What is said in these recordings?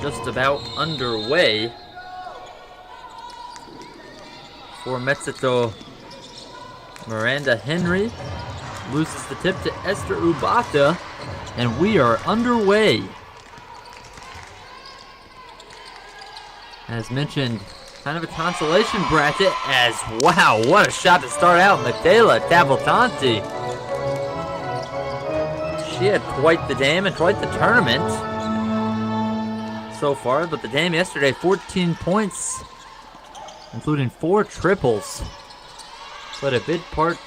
just about underway for Mexico. Miranda Henry loses the tip to Esther Ubata, and we are underway. As mentioned, kind of a consolation bracket as, wow, what a shot to start out, Michaela Cavalcanti. She had quite the game and quite the tournament so far, but the game yesterday, 14 points, including 4 triples. Played a big part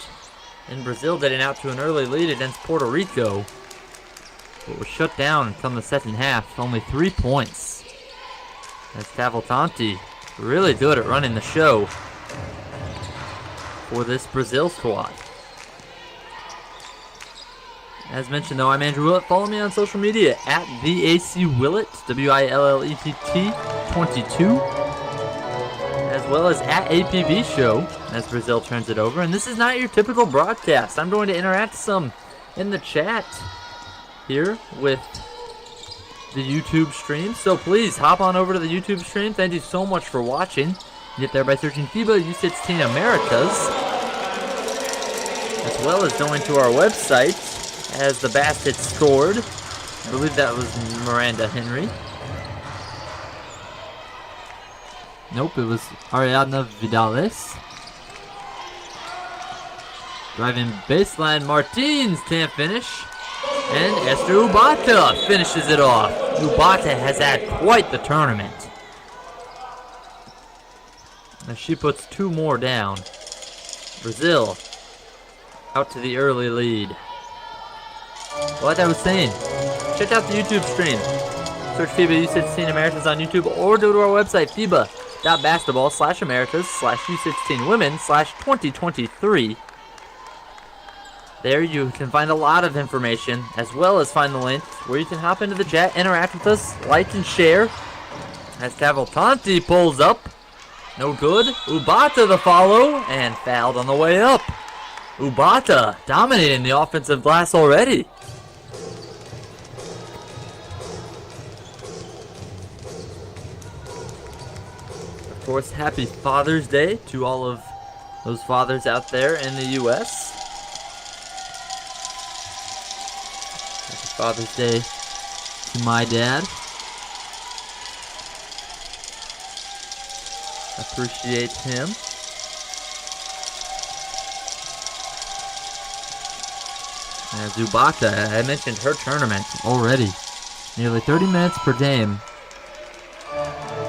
in Brazil getting out to an early lead against Puerto Rico, but was shut down come the second half, only 3 points. As Cavalcanti really good at running the show for this Brazil squad. As mentioned, though, I'm Andrew Willett. Follow me on social media at TheACWillett, WILLET22, as well as at APB Show as Brazil turns it over. And this is not your typical broadcast. I'm going to interact some in the chat here with the YouTube stream. So please hop on over to the YouTube stream. Thank you so much for watching. Get there by searching FIBA U16 Americas, as well as going to our website as the basket scored. I believe that was Miranda Henry. Nope, it was Ariadna Vidales. Driving baseline, Martins can't finish. And Esther Ubata finishes it off. Ubata has had quite the tournament, as she puts 2 more down. Brazil out to the early lead. Like I was saying, check out the YouTube stream. Search FIBA U16 Americas on YouTube, or go to our website, FIBA.basketball/Americas/U16 Women/2023. There you can find a lot of information, as well as find the link where you can hop into the chat, interact with us, like and share. As Cavalcanti pulls up. No good. Ubata the follow, and fouled on the way up. Ubata dominating the offensive glass already. Of course, happy Father's Day to all of those fathers out there in the U.S. Happy Father's Day to my dad. Appreciate him. Ubata, I mentioned her tournament already. Nearly 30 minutes per game.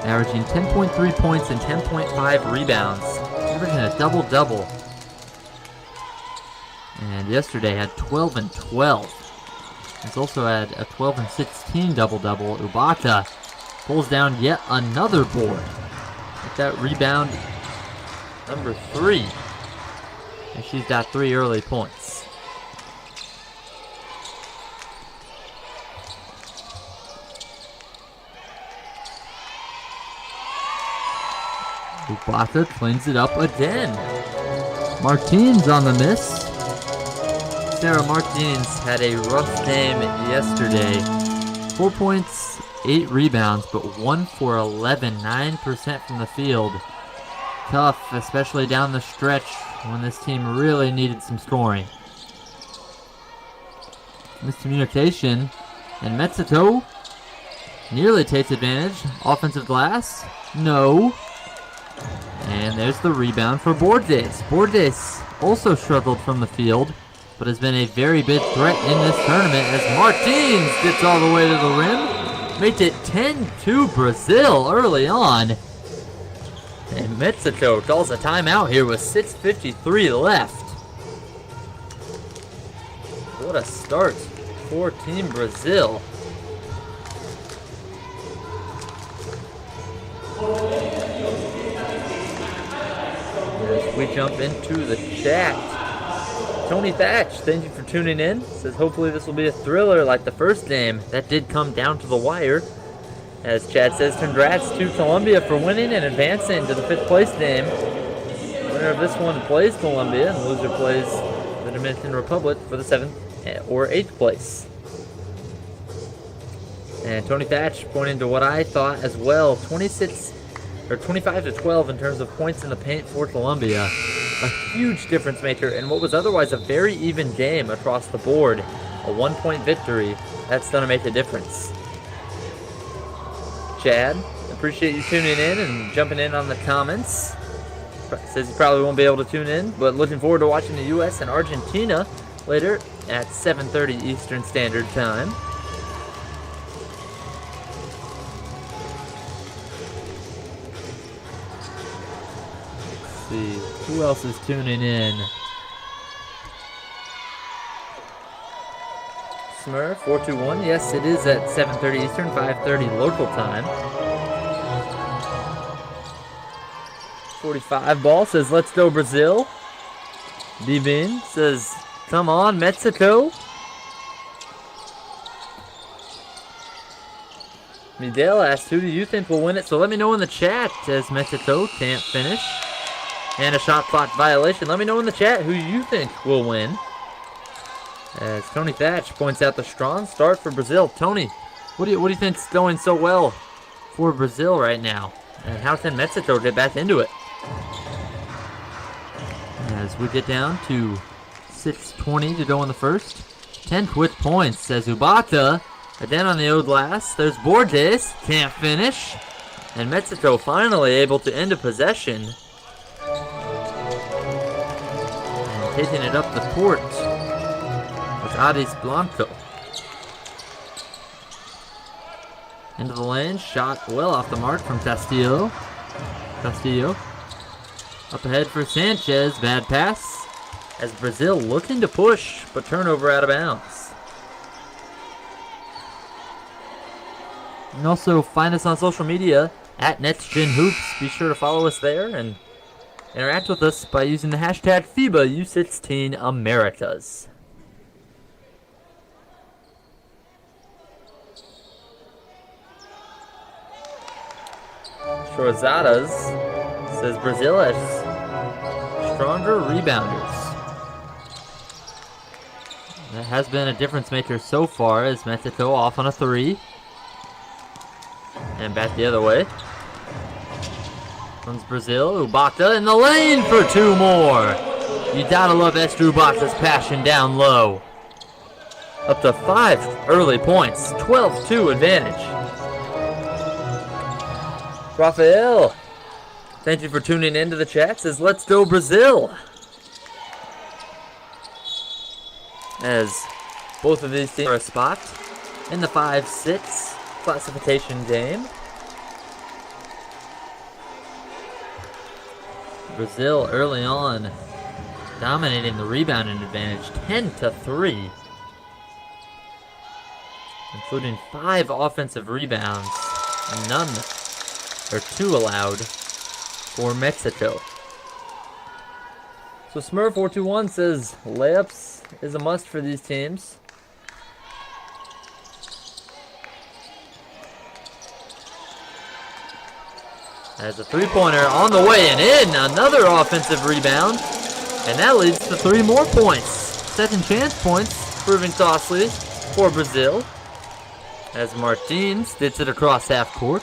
Averaging 10.3 points and 10.5 rebounds. Averaging a double-double. And yesterday had 12 and 12. He's also had a 12 and 16 double-double. Ubata pulls down yet another board. With that rebound number 3. And she's got 3 early points. Ubata cleans it up again. Martins on the miss. Sarah Martins had a rough game yesterday. 4 points, 8 rebounds, but 1 for 11, 9% from the field. Tough, especially down the stretch when this team really needed some scoring. Miscommunication, and Mexico nearly takes advantage. Offensive glass, no. And there's the rebound for Borges. Borges also struggled from the field, but has been a very big threat in this tournament as Martins gets all the way to the rim. Makes it 10-2 Brazil early on. And Mexico calls a timeout here with 6:53 left. What a start for Team Brazil. As we jump into the chat, Tony Thatch, thank you for tuning in. Says hopefully this will be a thriller like the first game. That did come down to the wire. As Chad says, congrats to Colombia for winning and advancing to the 5th place game. Winner of this one plays Colombia, and loser plays the Dominican Republic for the 7th or 8th place. And Tony Thatch pointing to what I thought as well. 25-12 in terms of points in the paint for Columbia. A huge difference maker in what was otherwise a very even game across the board. A 1-point victory. That's going to make a difference. Chad, appreciate you tuning in and jumping in on the comments. Says he probably won't be able to tune in, but looking forward to watching the U.S. and Argentina later at 7:30 Eastern Standard Time. Let's see, who else is tuning in? Smurf 421. Yes, it is at 7:30 Eastern, 5:30 local time. 45 ball says, let's go Brazil. D-Bean says, come on Mexico. Midale asks, who do you think will win it? So let me know in the chat, as Mexico can't finish. And a shot clock violation. Let me know in the chat who you think will win. As Tony Thatch points out the strong start for Brazil. Tony, what do you think's going so well for Brazil right now? And how can Mexico get back into it? As we get down to 6:20 to go in the first. 10 quick points, says Ubata. Again on the old glass. There's Borges. Can't finish. And Mexico finally able to end a possession. And taking it up the court with Adis Blanco. Into the lane. Shot well off the mark from Castillo. Up ahead for Sanchez. Bad pass. As Brazil looking to push, but turnover out of bounds. And also find us on social media at NextGenHoops. Be sure to follow us there and interact with us by using the hashtag FIBA U16 Americas. Shorzadas says Brazil has stronger rebounders. That has been a difference maker so far as Mexico off on a 3. And back the other way. Comes Brazil. Ubata in the lane for 2 more. You gotta love Esther Ubata's passion down low. Up to 5 early points. 12-2 advantage. Rafael, thank you for tuning into the chat. Says, let's go Brazil. As both of these teams are a spot in the 5-6 classification game. Brazil early on dominating the rebounding advantage 10-3. Including 5 offensive rebounds. None or 2 allowed for Mexico. So Smurf421 says layups is a must for these teams. As a 3-pointer on the way and in. Another offensive rebound. And that leads to 3 more points. Second chance points proving costly for Brazil. As Martins gets it across half court.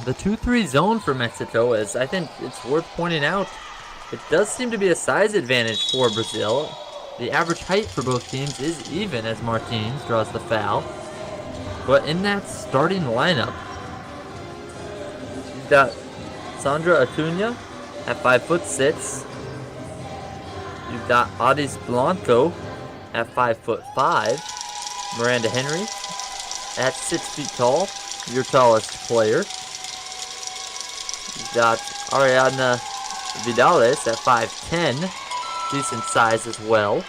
The 2-3 zone for Mexico is, I think it's worth pointing out, it does seem to be a size advantage for Brazil. The average height for both teams is even as Martins draws the foul. But in that starting lineup, you've got Sandra Acuna at 5'6". You've got Adis Blanco at 5'5". Miranda Henry at 6 feet tall, your tallest player. You've got Ariadna Vidales at 5'10", decent size as well.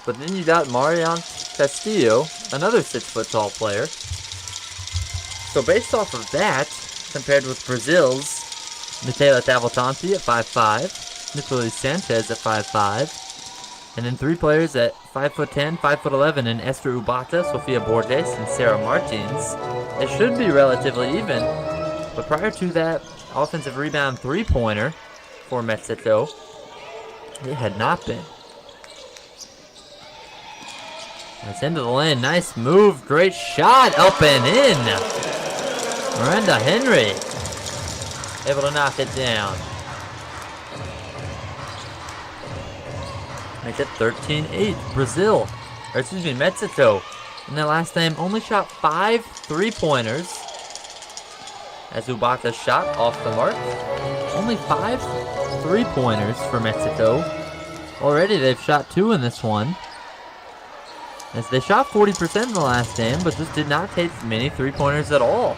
But then you got Marian Castillo, another 6 foot tall player. So based off of that, compared with Brazil's Michaela Tavaltanti at 5'5", Nicolas Sanchez at 5'5", and then 3 players at 5'10", 5'11", and Esther Ubata, Sofia Borges, and Sarah Martins, it should be relatively even. But prior to that offensive rebound 3-pointer for Mexico, it had not been. It's into the lane. Nice move. Great shot. Up and in. Miranda Henry able to knock it down. Makes it 13-8. Brazil, or excuse me, Mexico, in their last game only shot 5 3-pointers. As Ubaka's shot off the mark. Only 5 3-pointers for Mexico. Already they've shot 2 in this one. As they shot 40% in the last game, but just did not take many 3-pointers at all.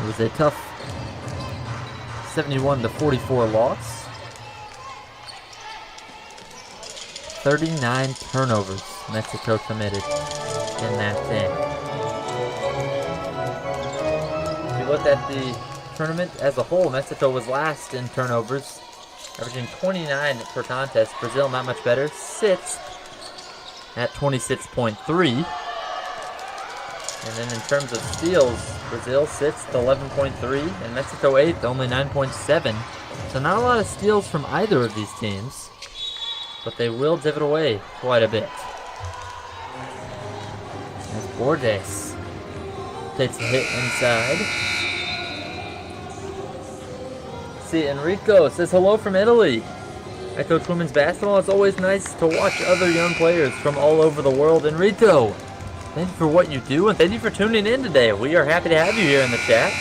It was a tough 71-44 loss. 39 turnovers Mexico committed in that game. If you look at the tournament as a whole, Mexico was last in turnovers, averaging 29 per contest. Brazil, not much better, 6th at 26.3. And then in terms of steals, Brazil 6th, 11.3, and Mexico 8th, only 9.7. So not a lot of steals from either of these teams, but they will divot away quite a bit. As Borges takes a hit inside. See, Enrico says hello from Italy. I coach women's basketball. It's always nice to watch other young players from all over the world. Enrico, thank you for what you do, and thank you for tuning in today. We are happy to have you here in the chat.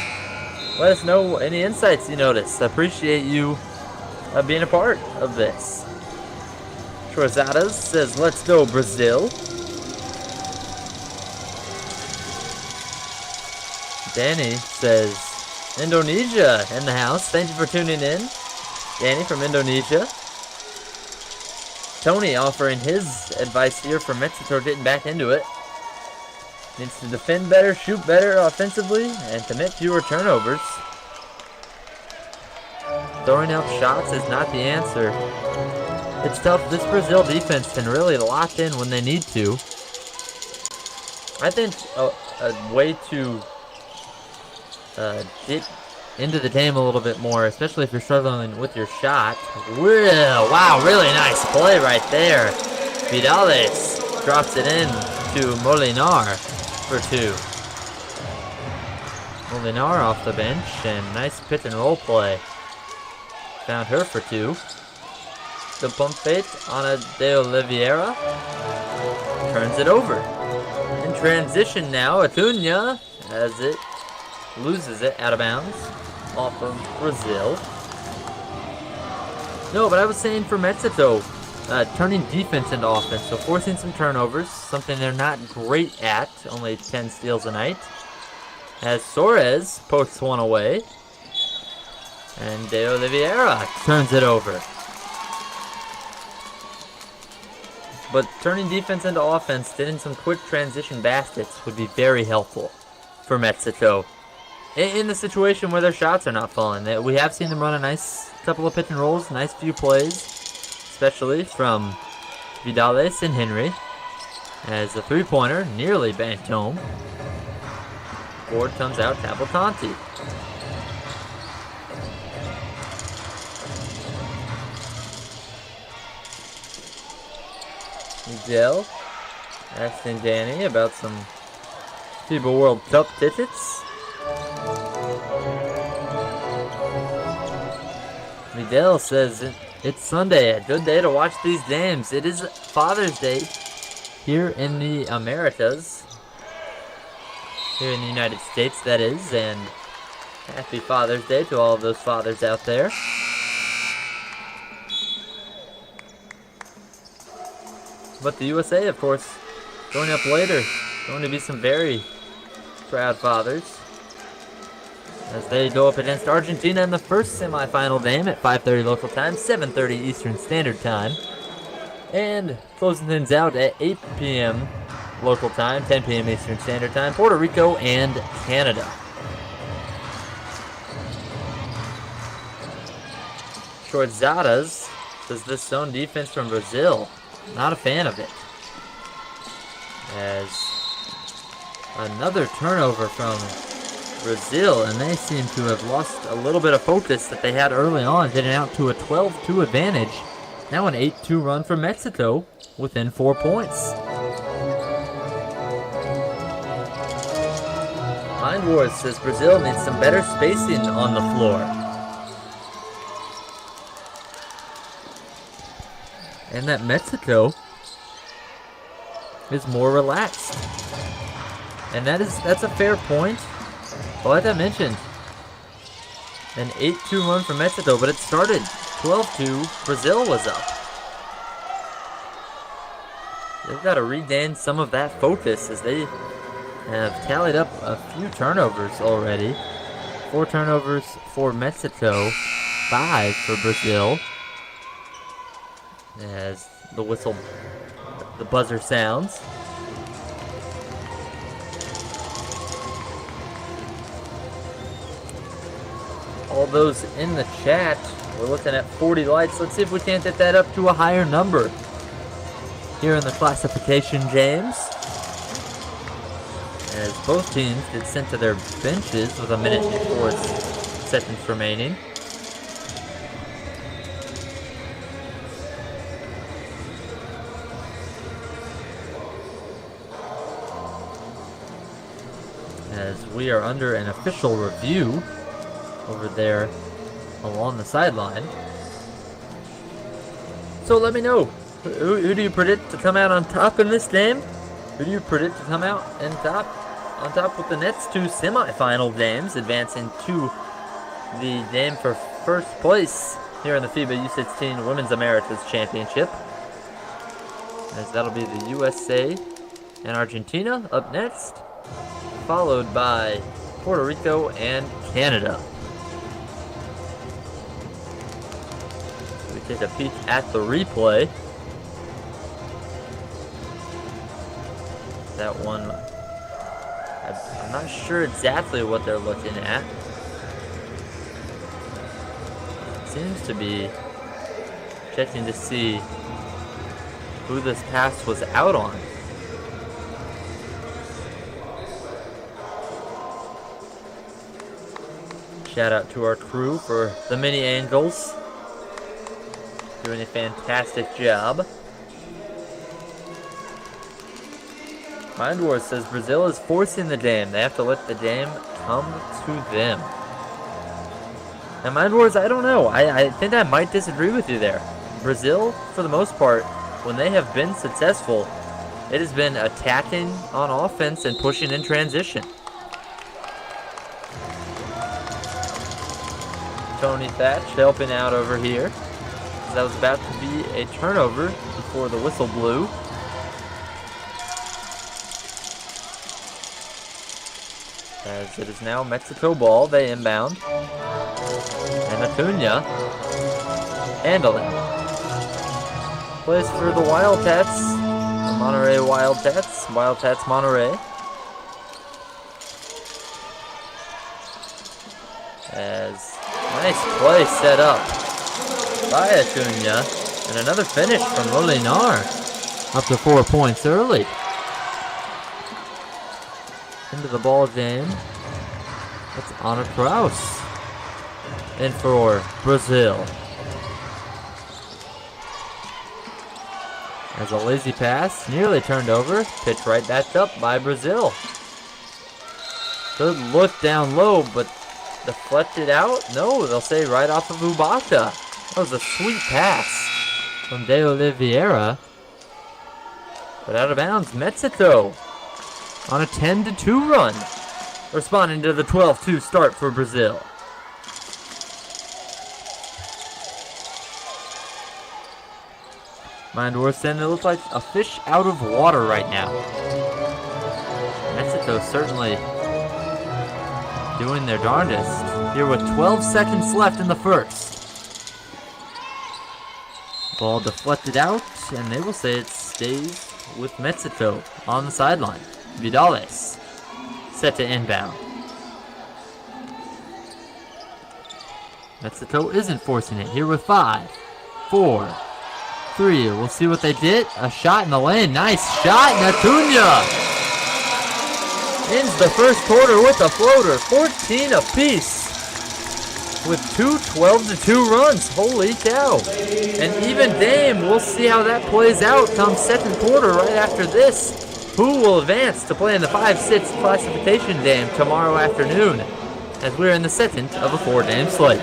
Let us know any insights you notice. I appreciate you being a part of this. Trozadas says, let's go, Brazil. Danny says, Indonesia in the house. Thank you for tuning in. Danny from Indonesia. Tony offering his advice here for Mexico getting back into it. Needs to defend better, shoot better offensively, and commit fewer turnovers. Throwing up shots is not the answer. It's tough. This Brazil defense can really lock in when they need to. I think a way to get into the game a little bit more, especially if you're struggling with your shot. Wow, really nice play right there. Vidales drops it in to Molinar for 2. Molinar off the bench, and nice pick and roll play. Found her for 2. The pump fake on a De Oliveira. Turns it over. In transition now, Acuna as it loses it out of bounds off of Brazil. No, but I was saying for Mexico, turning defense into offense, so forcing some turnovers, something they're not great at, only 10 steals a night. As Suarez pokes one away, and De Oliveira turns it over. But turning defense into offense, getting some quick transition baskets would be very helpful for Mexico in the situation where their shots are not falling. We have seen them run a nice couple of pick and rolls, nice few plays, especially from Vidales and Henry, as a 3-pointer nearly banked home. Board comes out, Cavalcanti. Miguel asking Danny about some FIBA World Cup tickets. Miguel says it's Sunday, a good day to watch these games. It is Father's Day here in the Americas, here in the United States, that is, and happy Father's Day to all of those fathers out there. But the USA, of course, going up later, going to be some very proud fathers as they go up against Argentina in the first semifinal game at 5:30 local time, 7:30 Eastern Standard Time. And closing things out at 8 p.m. local time, 10 p.m. Eastern Standard Time, Puerto Rico and Canada. Shortzadas says this zone defense from Brazil. Not a fan of it. As another turnover from Brazil, and they seem to have lost a little bit of focus that they had early on, getting out to a 12-2 advantage Now an 8-2 run for Mexico within 4 points. Mind Wars says Brazil needs some better spacing on the floor. And that Mexico is more relaxed. And that's a fair point. But like I mentioned, an 8-2 run for Mexico, but it started 12-2. Brazil was up. They've got to regain some of that focus as they have tallied up a few turnovers already. 4 turnovers for Mexico, 5 for Brazil. As the whistle, the buzzer sounds. All those in the chat, we're looking at 40 likes. Let's see if we can't get that up to a higher number here in the classification, James. As both teams get sent to their benches with 1 minute and 4 seconds remaining. As we are under an official review over there along the sideline. So let me know, who do you predict to come out on top in this game? Who do you predict to come out on top with the next 2 semifinal games, advancing to the game for first place here in the FIBA U16 Women's Americas Championship? As that'll be the USA and Argentina up next, followed by Puerto Rico and Canada. We take a peek at the replay. That one, I'm not sure exactly what they're looking at. It seems to be checking to see who this pass was out on. Shout out to our crew for the mini angles. Doing a fantastic job. Mind Wars says Brazil is forcing the game. They have to let the game come to them. Now, Mind Wars, I don't know. I think I might disagree with you there. Brazil, for the most part, when they have been successful, it has been attacking on offense and pushing in transition. Tony Thatch helping out over here. That was about to be a turnover before the whistle blew. As it is now Mexico ball, they inbound. And Acuna handling. Plays for the Wildcats, the Monterey Wildcats, Wildcats Monterey. As nice play set up by Acuna, and another finish from Molinar. Up to 4 points early. Into the ball game. That's Anna Kraus. In for Brazil. As a lazy pass, nearly turned over. Pitch right back up by Brazil. Good look down low, but deflected out? No, they'll say right off of Ubaka. That was a sweet pass from De Oliveira. But out of bounds, Mexico on a 10-2 run, responding to the 12-2 start for Brazil. Mind Wars saying it looks like a fish out of water right now. Mexico certainly doing their darndest here with 12 seconds left in the first. Ball deflected out, and they will say it stays with Mexico on the sideline. Vidales set to inbound. Mexico isn't forcing it here with 5, 4, 3. We'll see what they did. A shot in the lane. Nice shot, and Acuna ends the first quarter with a floater. 14 apiece with two 12-2 runs. Holy cow. An even game. We'll see how that plays out come second quarter right after this. Who will advance to play in the 5-6 classification game tomorrow afternoon as we're in the second of a 4-game slate.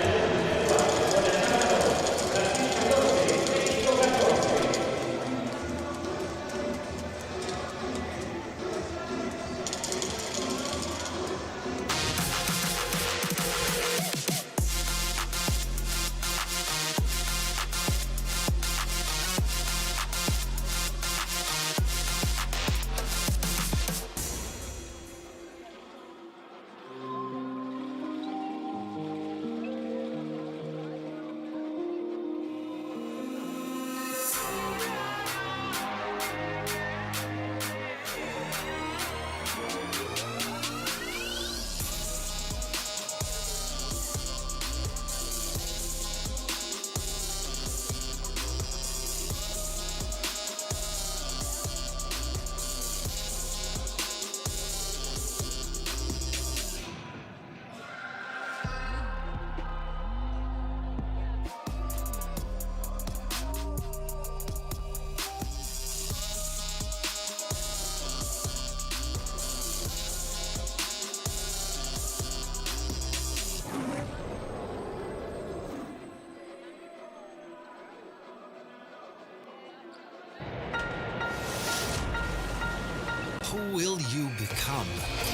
Who will you become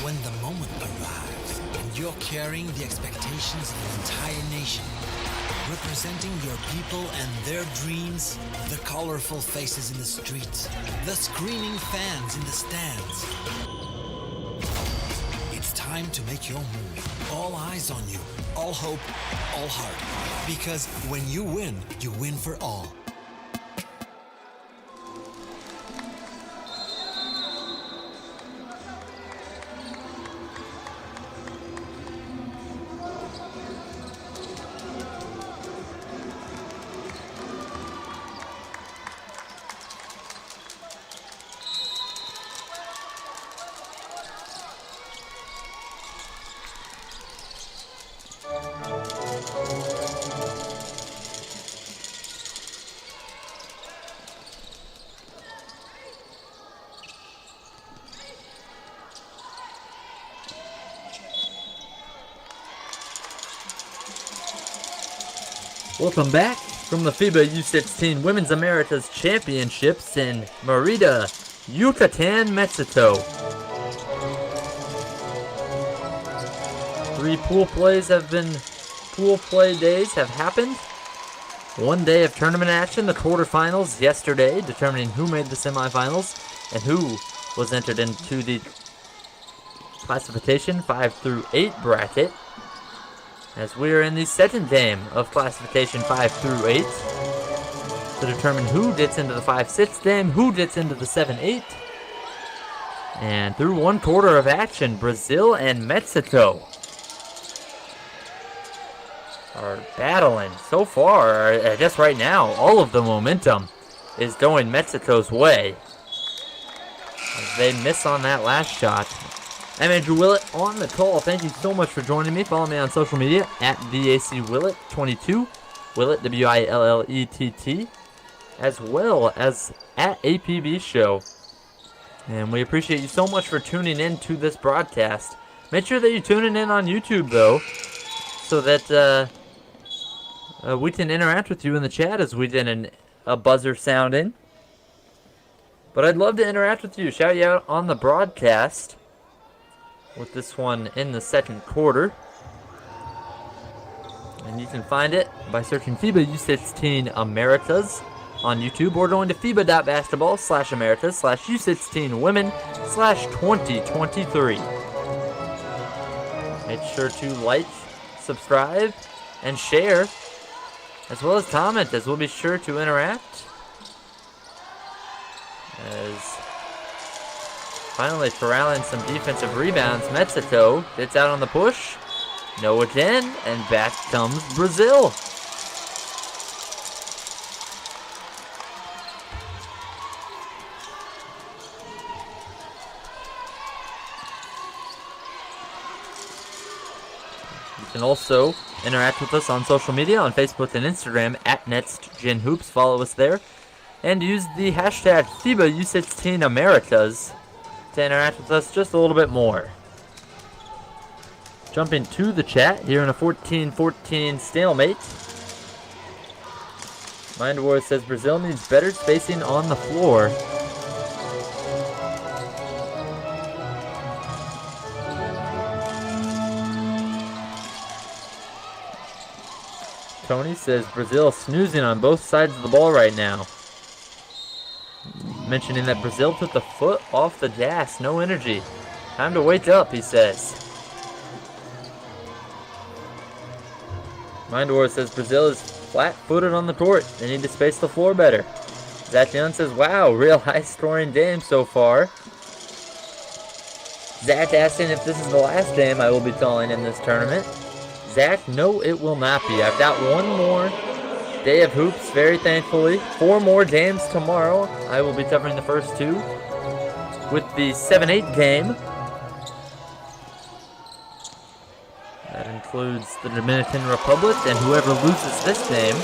when the moment arrives and you're carrying the expectations of an entire nation, representing your people and their dreams, the colorful faces in the streets, the screaming fans in the stands? It's time to make your move. All eyes on you, all hope, all heart. Because when you win for all. Welcome back from the FIBA U16 Women's Americas Championships in Merida, Yucatan, Mexico. 3 pool play days have happened. 1 day of tournament action, the quarterfinals yesterday, determining who made the semifinals and who was entered into the classification 5 through 8 bracket. As we are in the second game of classification 5 through 8 to determine who gets into the 5-6 game, who gets into the 7-8. And through 1 quarter of action, Brazil and Mexico are battling. So far, I guess right now, all of the momentum is going Mexico's way as they miss on that last shot. I'm Andrew Willett on the call. Thank you so much for joining me. Follow me on social media at VACWillett22, Willett, W-I-L-L-E-T-T, as well as at APB Show. And we appreciate you so much for tuning in to this broadcast. Make sure that you're tuning in on YouTube, though, so that we can interact with you in the chat as we did a buzzer sounding. But I'd love to interact with you. Shout you out on the broadcast with this one in the second quarter. And you can find it by searching FIBA U16 Americas on YouTube or going to FIBA.basketball/Americas/U16women/2023. Make sure to like, subscribe, and share, as well as comment, as we'll be sure to interact. As finally corralling some defensive rebounds, Mexico gets out on the push. No again, and back comes Brazil. You can also interact with us on social media on Facebook and Instagram at NextGenHoops. Follow us there. And use the hashtag FIBA U16 Americas to interact with us just a little bit more. Jumping to the chat here in a 14-14 stalemate. Mind Wars says Brazil needs better spacing on the floor. Tony says Brazil snoozing on both sides of the ball right now. Mentioning that Brazil took the foot off the gas, no energy. Time to wake up, he says. Mind War says Brazil is flat-footed on the court. They need to space the floor better. Zach Young says, wow, real high-scoring game so far. Zach asking if this is the last game I will be calling in this tournament. Zach, no, it will not be. I've got one more day of hoops, very thankfully. 4 more games tomorrow. I will be covering the first 2 with the 7-8 game. That includes the Dominican Republic and whoever loses this game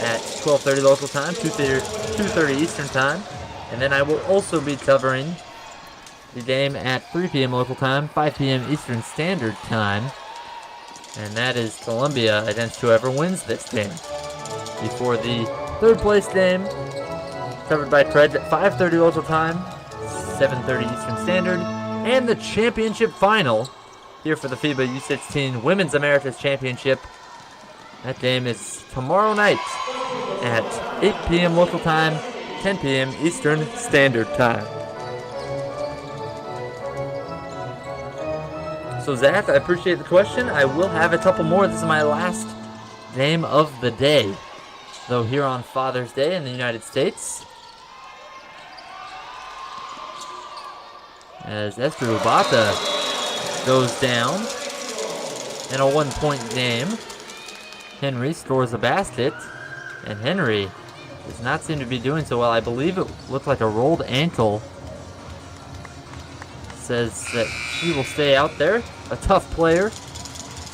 at 12:30 local time, 2:30 Eastern time. And then I will also be covering the game at 3 p.m. local time, 5 p.m. Eastern Standard Time. And that is Colombia against whoever wins this game. Before the 3rd place game, covered by Treads at 5:30 local time, 7:30 Eastern Standard. And the championship final here for the FIBA U16 Women's Americas Championship. That game is tomorrow night at 8 p.m. local time, 10 p.m. Eastern Standard Time. So Zach, I appreciate the question. I will have a couple more. This is my last game of the day, though here on Father's Day in the United States. As Esther Ubata goes down in a 1-point game. Henry scores a basket, and Henry does not seem to be doing so well. I believe it looked like a rolled ankle. Says that he will stay out there. A tough player,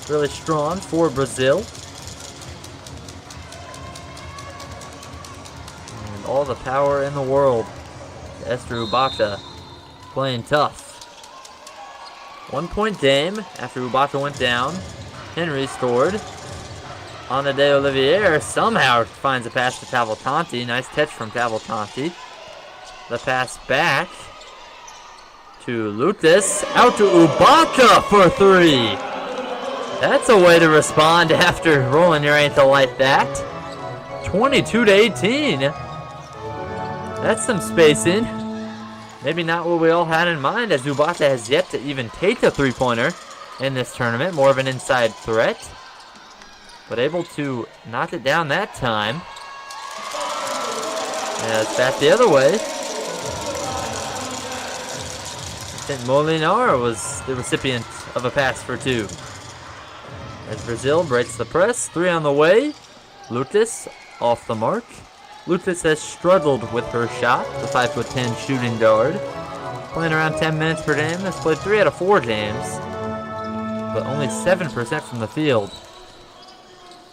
really strong for Brazil. And all the power in the world. Esther Ubata playing tough. 1-point game after Ubata went down. Henry scored. Ana de Olivier somehow finds a pass to Cavalcanti. Nice catch from Cavalcanti. The pass back to Lucas. Out to Ubata for 3. That's a way to respond after rolling your ankle like that. 22-18. That's some spacing. Maybe not what we all had in mind, as Ubata has yet to even take a 3-pointer in this tournament. More of an inside threat, but able to knock it down that time. Yeah, it's back the other way. I think Molinar was the recipient of a pass for 2. As Brazil breaks the press, 3 on the way. Lucas off the mark. Lucas has struggled with her shot, the 5'10" shooting guard. Playing around 10 minutes per game, has played 3 out of 4 games, but only 7% from the field.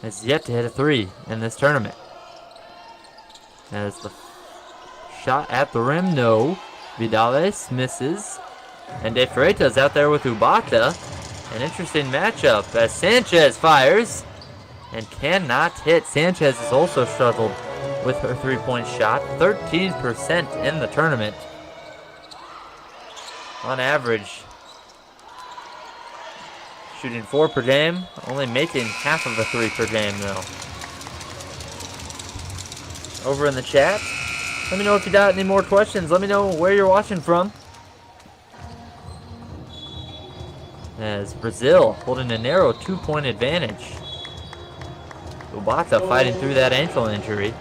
Has yet to hit a 3 in this tournament. As the shot at the rim, no. Vidales misses. And De Freitas out there with Ubata. An interesting matchup as Sanchez fires and cannot hit. Sanchez has also struggled with her 3-point shot. 13% in the tournament. On average. Shooting 4 per game. Only making half of a 3 per game though. Over in the chat, let me know if you got any more questions. Let me know where you're watching from. As Brazil holding a narrow 2-point advantage. Ubata fighting through that ankle injury.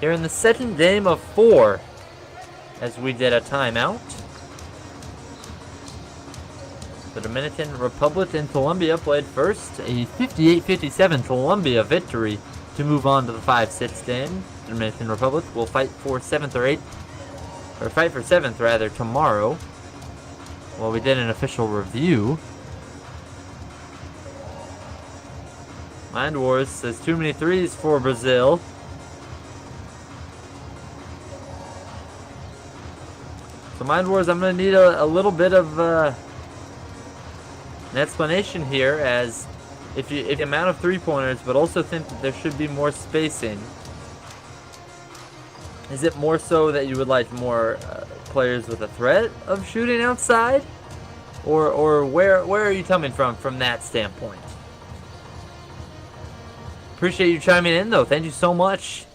Here in the second game of 4, as we did a timeout. The Dominican Republic and Colombia played first. A 58-57 Colombia victory to move on to the 5-6 game. The Dominican Republic will fight for 7th or 8th, or fight for 7th rather, tomorrow. Well, we did an official review Mind Wars says too many threes for Brazil. So Mind Wars, I'm going to need a little bit of an explanation here, as if the amount of three-pointers, but also think that there should be more spacing. Is it more so that you would like more players with a threat of shooting outside? Or where are you coming from that standpoint? Appreciate you chiming in, though. Thank you so much.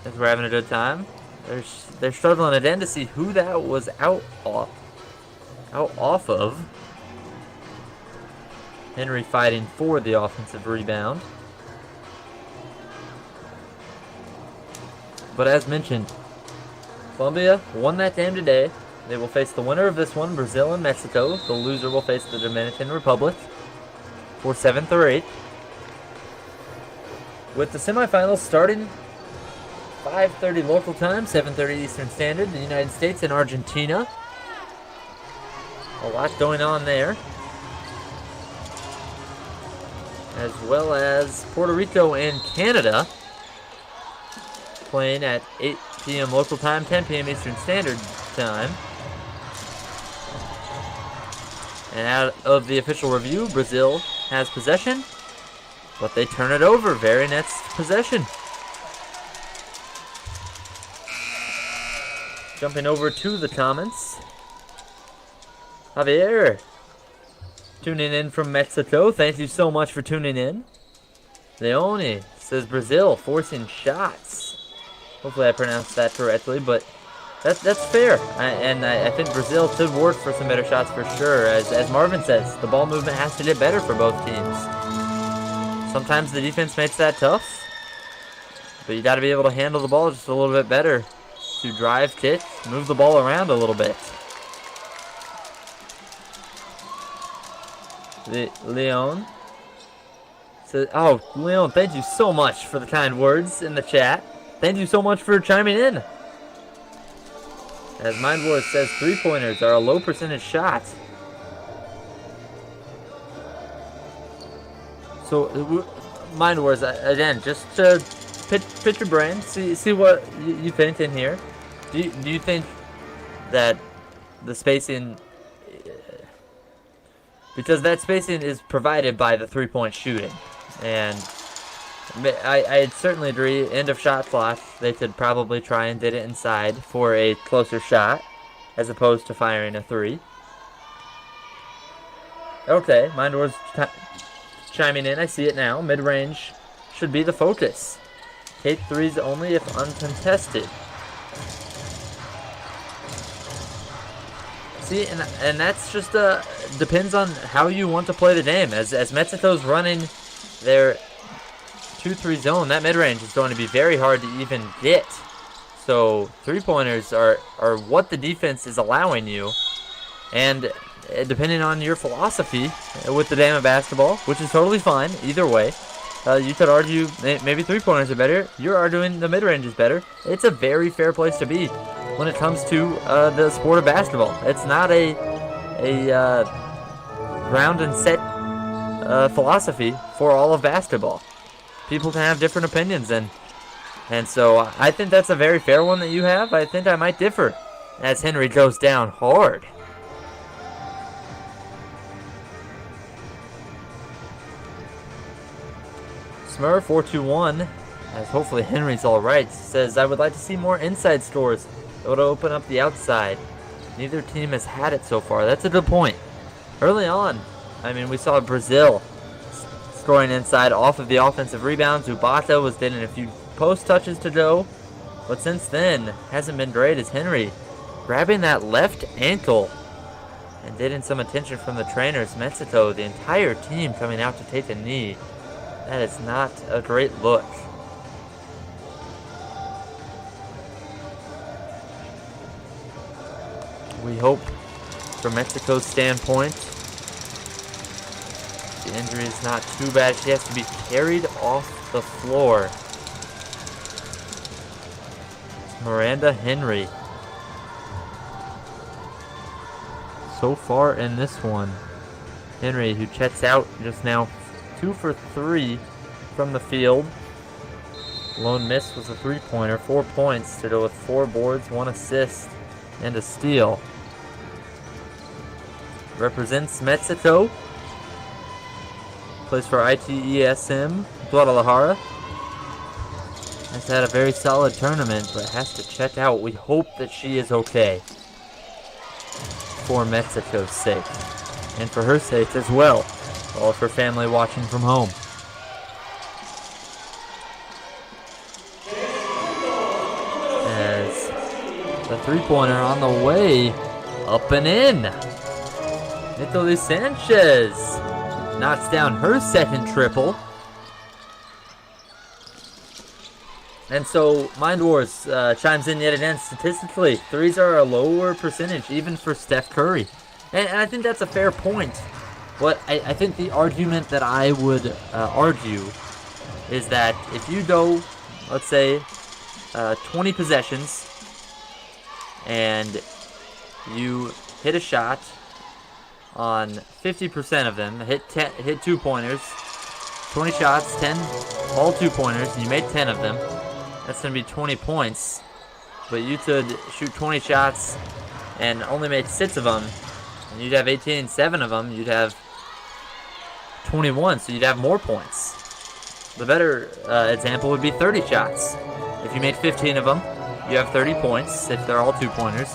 As we're having a good time. They're struggling again to see who that was out off of. Henry fighting for the offensive rebound. But as mentioned, Colombia won that game today. They will face the winner of this one, Brazil and Mexico. The loser will face the Dominican Republic for 7th or 8th. With the semifinals starting 5:30 local time, 7:30 Eastern Standard, the United States and Argentina. A lot going on there. As well as Puerto Rico and Canada playing at 8 p.m. local time, 10 p.m. Eastern Standard Time. And out of the official review, Brazil has possession, but they turn it over very next possession. Jumping over to the comments. Javier, tuning in from Mexico. Thank you so much for tuning in. Leone says Brazil forcing shots. Hopefully I pronounced that correctly, but that's fair. I think Brazil could work for some better shots for sure. As Marvin says, the ball movement has to get better for both teams. Sometimes the defense makes that tough, but you got to be able to handle the ball just a little bit better. To drive, kick, move the ball around a little bit. Leon says, oh, Leon, thank you so much for the kind words in the chat. Thank you so much for chiming in. As Mind Wars says, three-pointers are a low percentage shot. So, Mind Wars, again, just to pitch your brain, see what you think in here. Do you think that the spacing, because that spacing is provided by the three-point shooting, and I certainly agree, end of shot clock, they could probably try and get it inside for a closer shot, as opposed to firing a three. Okay, Mind Wars chiming in, I see it now. Mid-range should be the focus. Take threes only if uncontested. See, and that's just depends on how you want to play the game. As Mexico's running their 2-3 zone, that mid-range is going to be very hard to even get. So three-pointers are what the defense is allowing you, and depending on your philosophy with the game of basketball, which is totally fine either way. You could argue maybe three-pointers are better. You're arguing the mid-range is better. It's a very fair place to be when it comes to the sport of basketball. It's not a ground and set philosophy for all of basketball. People can have different opinions, and so I think that's a very fair one that you have. I think I might differ as Henry goes down hard. Smurf421, as hopefully Henry's alright, says, I would like to see more inside scores that would open up the outside. Neither team has had it so far. That's a good point. Early on, I mean, we saw Brazil scoring inside off of the offensive rebounds. Ubata was getting a few post touches to go, but since then, hasn't been great as Henry grabbing that left ankle and getting some attention from the trainers. Mexico, the entire team coming out to take a knee. That is not a great look. We hope, from Mexico's standpoint, the injury is not too bad. She has to be carried off the floor. It's Miranda Henry. So far in this one, Henry, who checks out just now 2 for 3 from the field. Lone miss was a 3-pointer, 4 points to go with 4 boards, 1 assist, and a steal. Represents Mexico. Plays for ITESM Guadalajara. Has had a very solid tournament, but has to check out. We hope that she is okay for Mexico's sake, and for her sake as well. All of her family watching from home. As the 3-pointer on the way, up and in. Italy Sanchez knocks down her second triple. And so Mind Wars chimes in yet again. Statistically, threes are a lower percentage, even for Steph Curry. And I think that's a fair point. But I think the argument that I would argue is that if you go, let's say, 20 possessions, and you hit a shot on 50% of them, hit 2-pointers, 20 shots, 10, all 2-pointers, and you made 10 of them, that's going to be 20 points. But you could shoot 20 shots and only made 6 of them, and you'd have 18, 7 of them, you'd have 21, so you'd have more points. The better example would be 30 shots. If you made 15 of them, you have 30 points if they're all 2-pointers.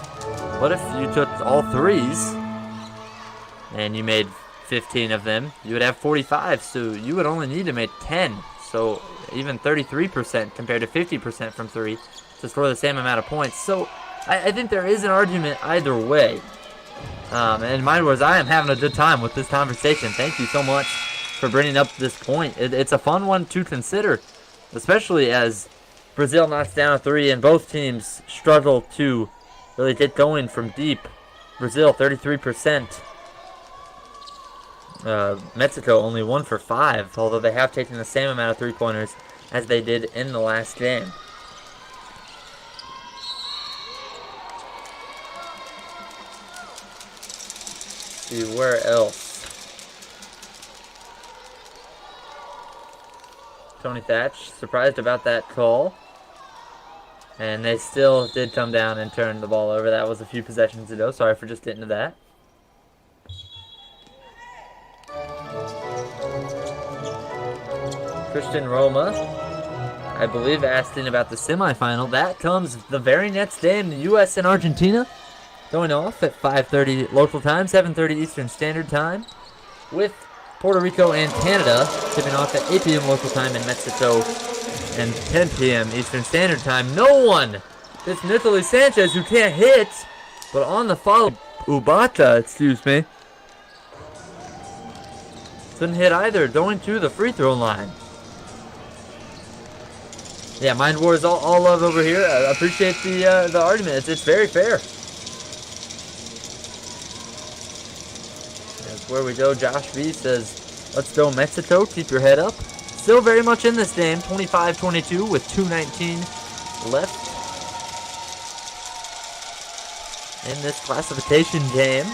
What if you took all 3s and you made 15 of them? You would have 45, so you would only need to make 10. So even 33% compared to 50% from 3 to score the same amount of points. So I think there is an argument either way. And Mind Wars, I am having a good time with this conversation. Thank you so much for bringing up this point. It's a fun one to consider, especially as Brazil knocks down a 3 and both teams struggle to really get going from deep. Brazil 33%. Mexico only 1 for 5, although they have taken the same amount of 3-pointers as they did in the last game. See where else. Tony Thatch surprised about that call, and they still did come down and turn the ball over. That was a few possessions ago. Sorry for just getting to that. Christian Roma, I believe, asking about the semifinal. That comes the very next day in the U.S. and Argentina, going off at 5:30 local time, 7:30 Eastern Standard Time, with Puerto Rico and Canada tipping off at 8 p.m. local time in Mexico and 10 p.m. Eastern Standard Time. No one! It's Italy Sanchez who can't hit, but on the follow, Ubata, couldn't hit either, going to the free throw line. Yeah, Mind Wars all love over here. I appreciate the argument. It's very fair. That's where we go. Josh V says, let's go Mexico. Keep your head up. Still very much in this game. 25-22 with 2:19 left in this classification game.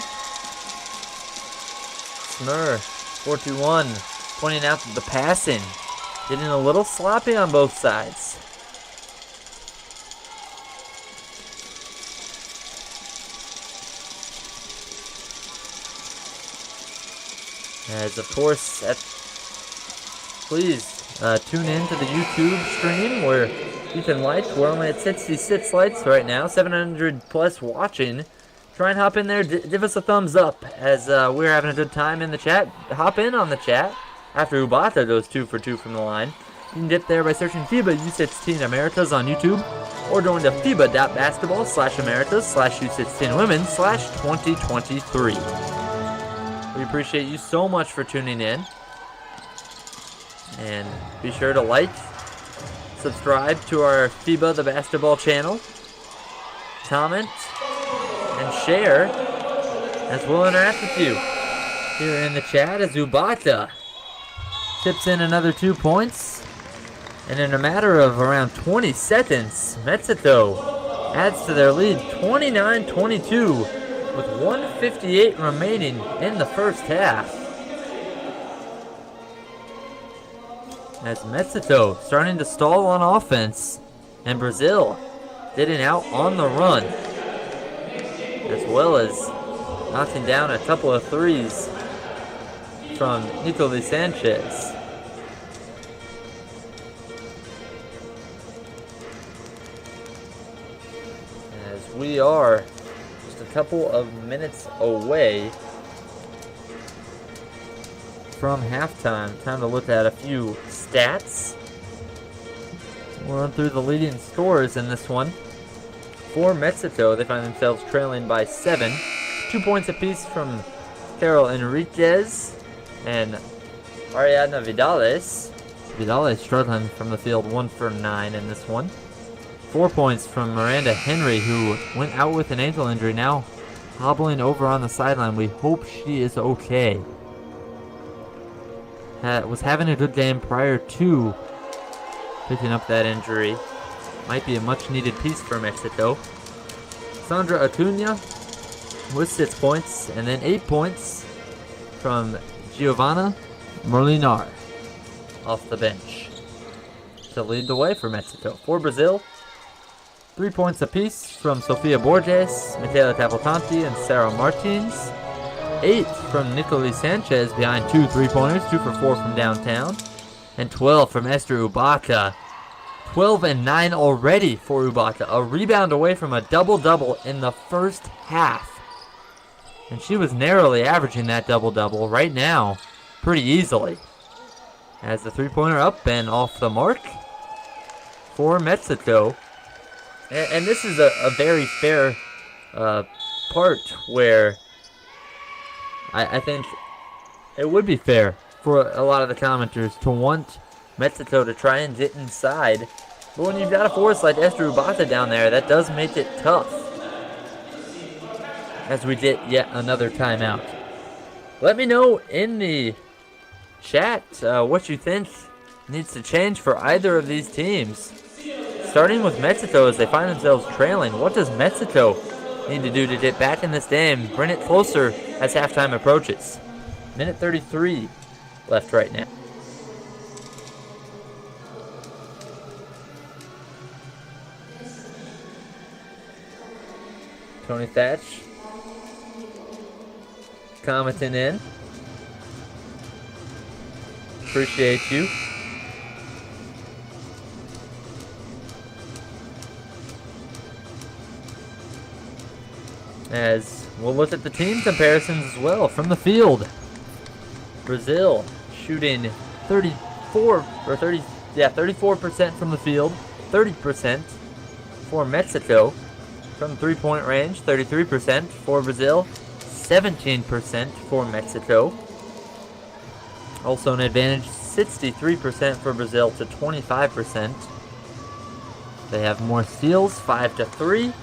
Smur, 4-1, pointing out that the passing getting a little sloppy on both sides. As of course, please tune in to the YouTube stream where you can like. We're only at 66 likes right now, 700 plus watching. Try and hop in there, give us a thumbs up as we're having a good time in the chat. Hop in on the chat after Ubata goes 2 for 2 from the line. You can get there by searching FIBA U16 Americas on YouTube or going to FIBA.basketball/Americas/U16Women/2023. We appreciate you so much for tuning in. And be sure to like, subscribe to our FIBA the Basketball channel, comment, and share as we'll interact with you. Here in the chat is Ubata. Tips in another 2 points. And in a matter of around 20 seconds, Mexico adds to their lead 29-22 with 1:58 remaining in the first half. As Metsuto starting to stall on offense. And Brazil getting out on the run. As well as knocking down a couple of threes from Nicolás Sanchez. As we are just a couple of minutes away from halftime. Time to look at a few stats. We'll run through the leading scorers in this one. For Metsuto, they find themselves trailing by 7. 2 points apiece from Carol Enriquez and Ariadna Vidales. Vidales struggling from the field, 1 for 9 in this one. 4 points from Miranda Henry, who went out with an ankle injury, now hobbling over on the sideline. We hope she is okay. Was having a good game prior to picking up that injury. Might be a much needed piece for Mexico. Sandra Acuna with 6 points, and then 8 points from Giovanna Molinar off the bench to lead the way for Mexico. For Brazil, 3 points apiece from Sofia Borges, Michaela Cavalcanti, and Sarah Martins. 8 from Nicolás Sanchez behind 2 3-pointers, 2 for 4 from downtown. And 12 from Esther Ubaka. 12 and 9 already for Ubaka. A rebound away from a double-double in the first half. And she was narrowly averaging that double-double right now pretty easily. As the 3-pointer up and off the mark for Mexico. And this is a very fair part where I think it would be fair for a lot of the commenters to want Mexico to try and get inside. But when you've got a force like Esther Ubata down there, that does make it tough. As we get yet another timeout. Let me know in the chat what you think needs to change for either of these teams. Starting with Mexico as they find themselves trailing. What does Mexico need to do to get back in this game? Bring it closer as halftime approaches. Minute 33 left right now. Tony Thatch commenting in. Appreciate you. As we'll look at the team comparisons as well from the field. Brazil shooting 34% from the field, 30% for Mexico. From 3-point range, 33% for Brazil, 17% for Mexico. Also an advantage, 63% for Brazil to 25%. They have more steals, 5-3.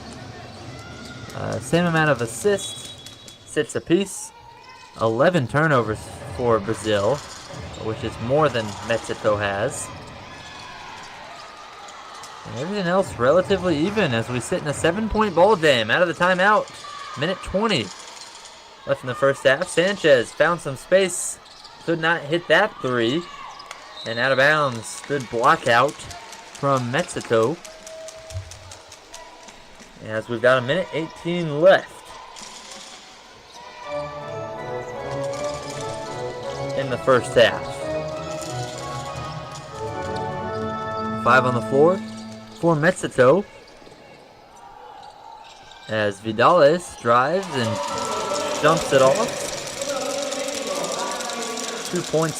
Same amount of assists, 6 apiece. 11 turnovers for Brazil, which is more than Mexico has. And everything else relatively even as we sit in a 7-point ball game out of the timeout. Minute 20 left in the first half. Sanchez found some space, could not hit that three. And out of bounds, good block out from Mexico. As we've got a minute 18 left in the first half. 5 on the floor for Mexico. As Vidales drives and dumps it off. 2 points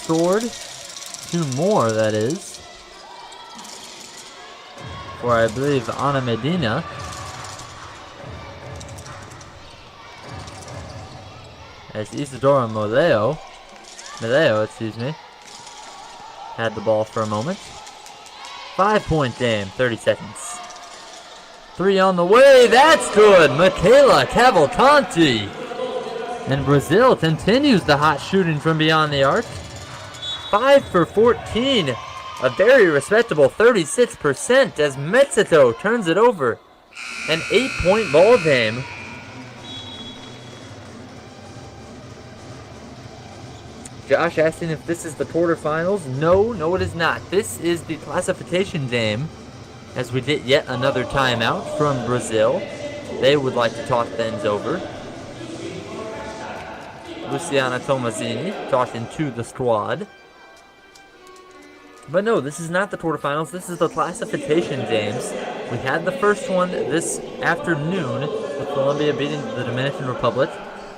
scored. 2 more, that is. For, I believe, Ana Medina. As Isadora Meleo, had the ball for a moment. 5-point game, 30 seconds. 3 on the way, that's good! Michaela Cavalcanti! And Brazil continues the hot shooting from beyond the arc. 5 for 14. A very respectable 36% as Mexico turns it over. An 8-point ball game. Josh asking if this is the quarterfinals. No, it is not. This is the classification game, as we get yet another timeout from Brazil. They would like to talk things over. Luciana Tomazini talking to the squad. But no, this is not the quarterfinals. This is the classification games. We had the first one this afternoon with Colombia beating the Dominican Republic.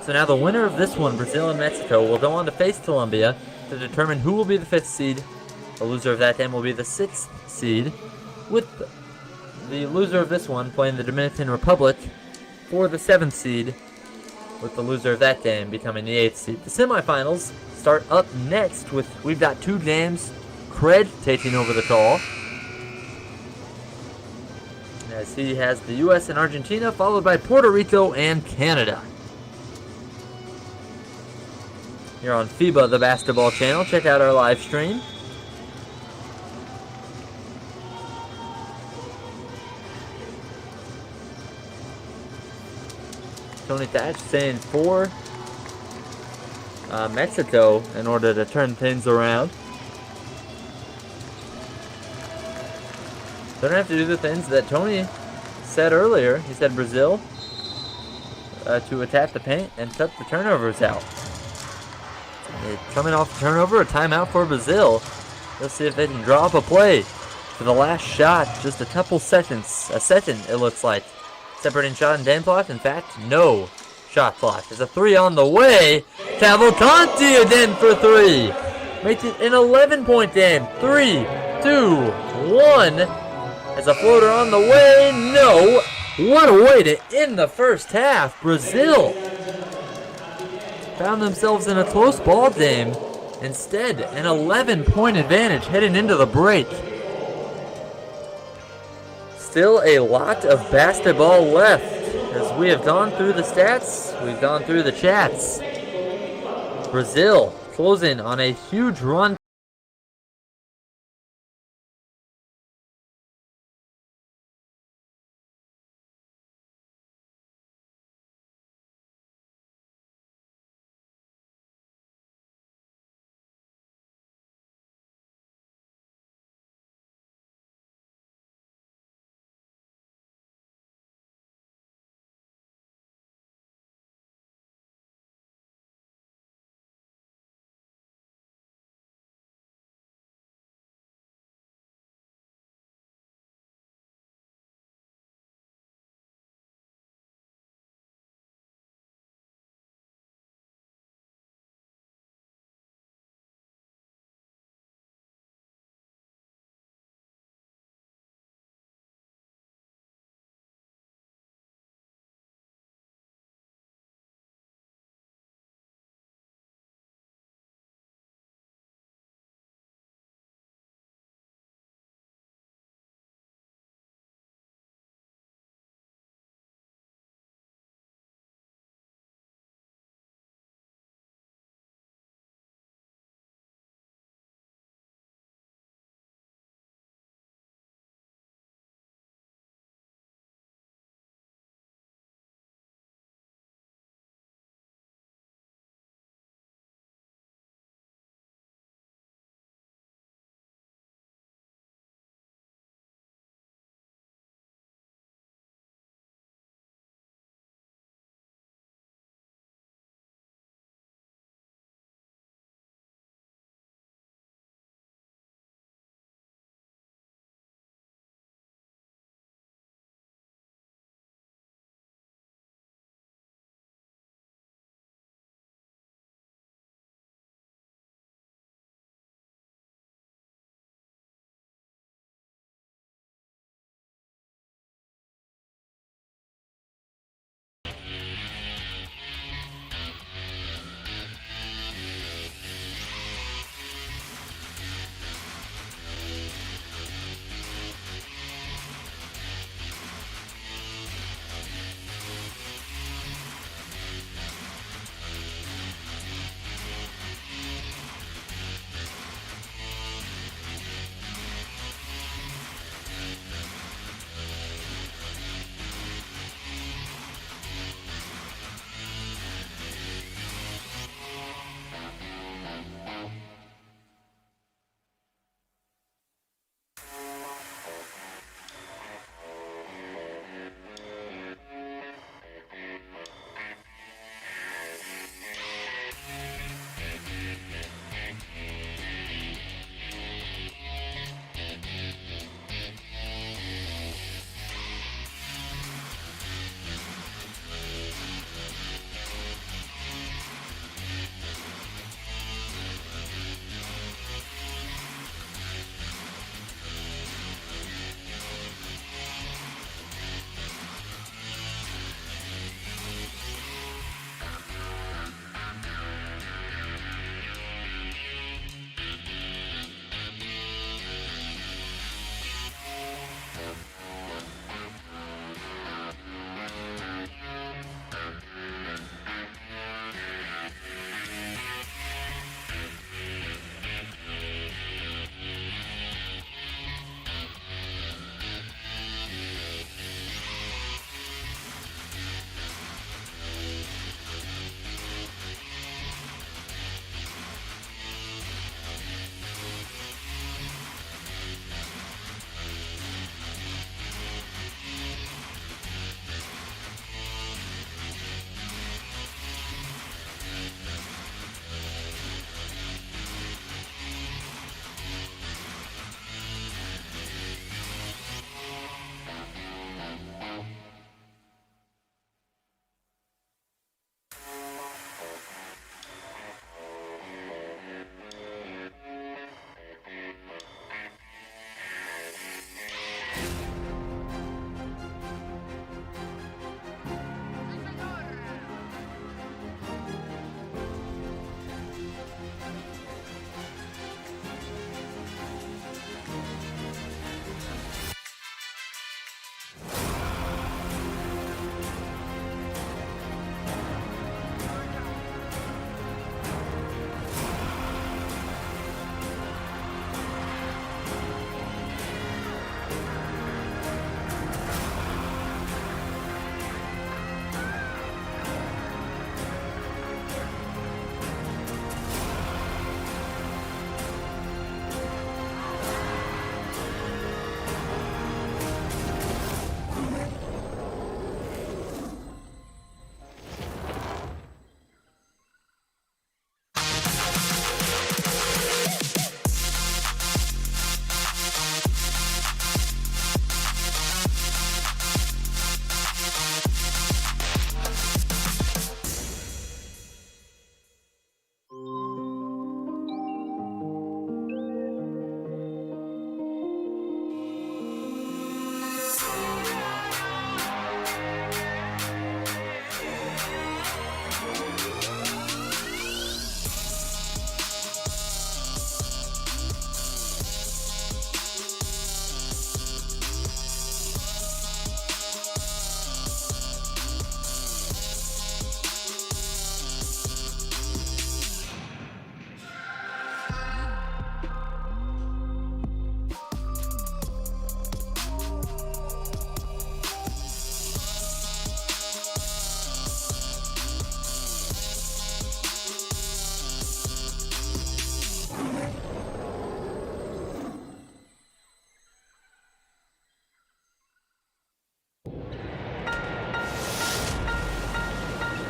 So now the winner of this one, Brazil and Mexico, will go on to face Colombia to determine who will be the 5th seed. The loser of that game will be the 6th seed, with the loser of this one playing the Dominican Republic for the 7th seed, with the loser of that game becoming the 8th seed. The semifinals start up next with, we've got 2 games. Craig taking over the call, as he has the U.S. and Argentina, followed by Puerto Rico and Canada. Here on FIBA, the basketball channel. Check out our live stream. Tony Thatch saying for Mexico in order to turn things around. They don't have to do the things that Tony said earlier. He said Brazil to attack the paint and cut the turnovers out. Coming off turnover, a timeout for Brazil. Let's see if they can draw up a play for the last shot. Just a couple seconds, a second it looks like. Separating shot and game clock. In fact, no shot clock. There's a 3 on the way. Cavalcanti again for 3. Makes it an 11-point game. 3, 2, 1. As a floater on the way. No. What a way to end the first half. Brazil found themselves in a close ball game. Instead, an 11-point advantage heading into the break. Still a lot of basketball left. As we have gone through the stats, we've gone through the chats. Brazil closing on a huge run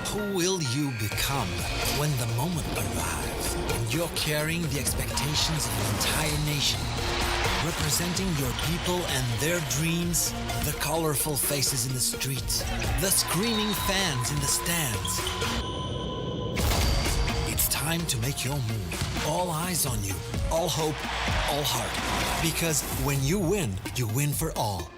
Who will you become when the moment arrives and you're carrying the expectations of an entire nation? Representing your people and their dreams, the colorful faces in the streets, the screaming fans in the stands. It's time to make your move. All eyes on you, all hope, all heart. Because when you win for all.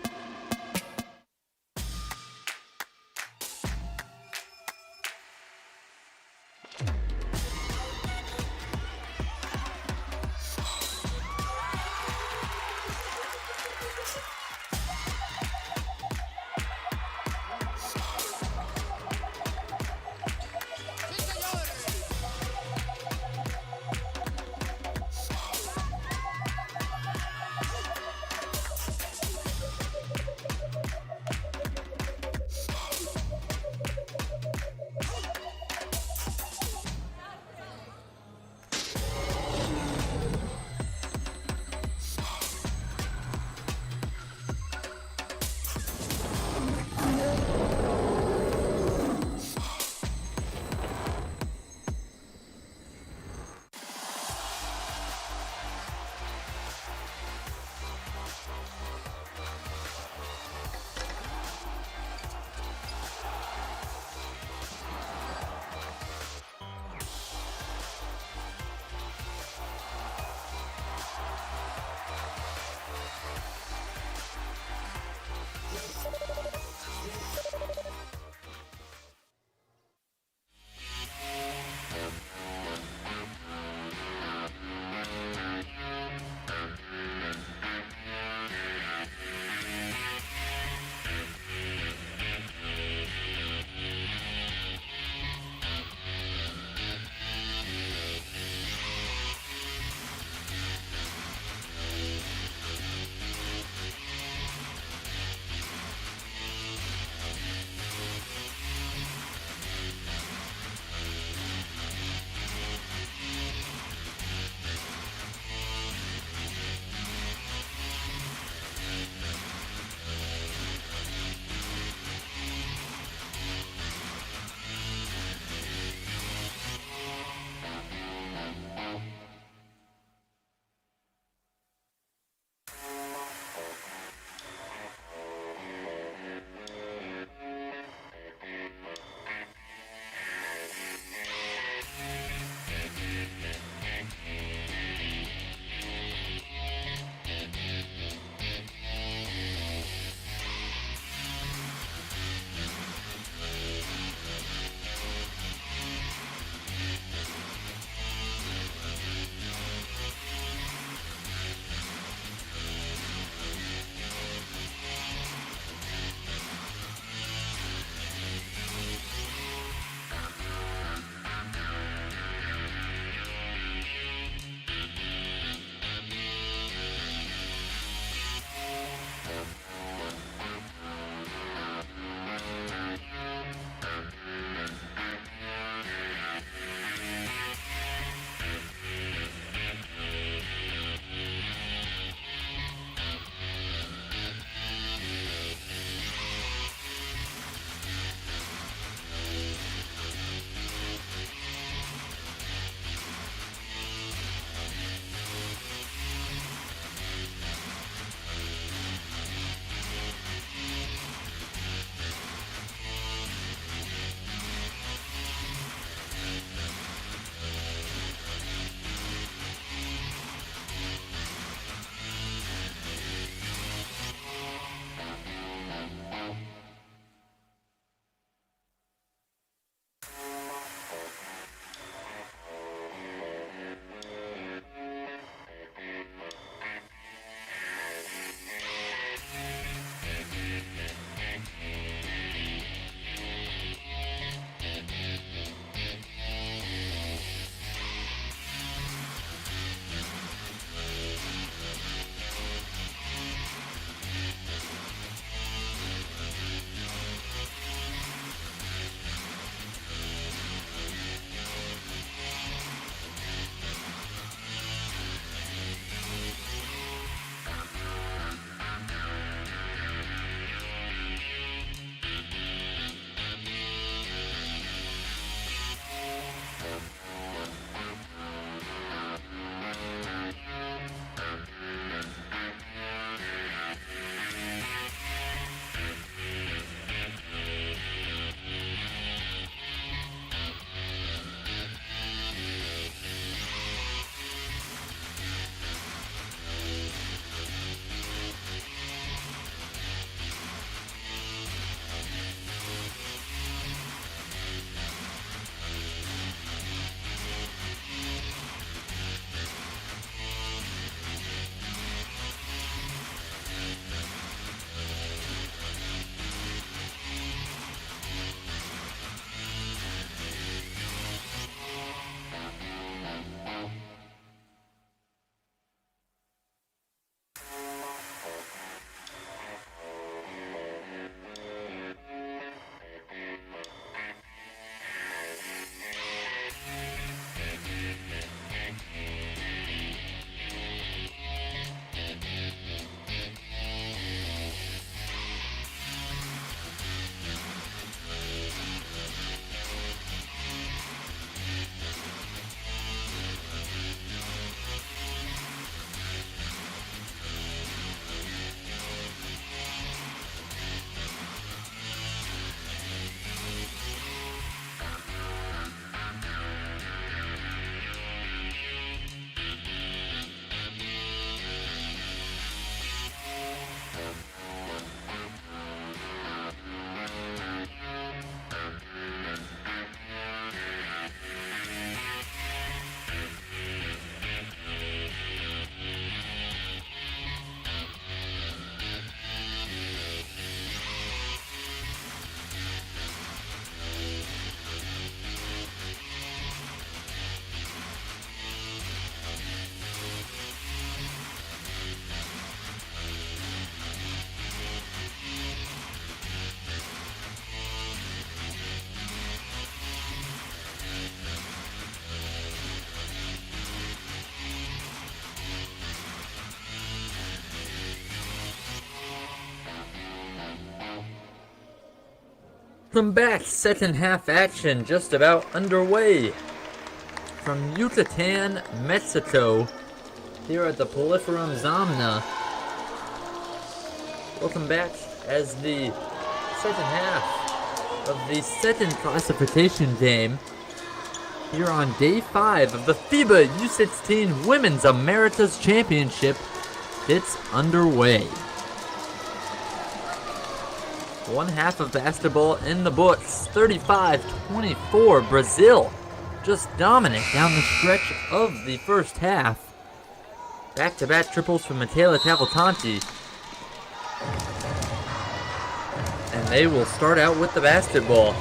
Welcome back. Second half action just about underway. From Yucatan, Mexico, here at the Proliferum Zamna. Welcome back as the second half of the second classification game here on day 5 of the FIBA U16 Women's Americas Championship. It's underway. One half of basketball in the books. 35-24. Brazil just dominant down the stretch of the first half. Back-to-back triples from Michaela Cavalcanti. And they will start out with the basketball,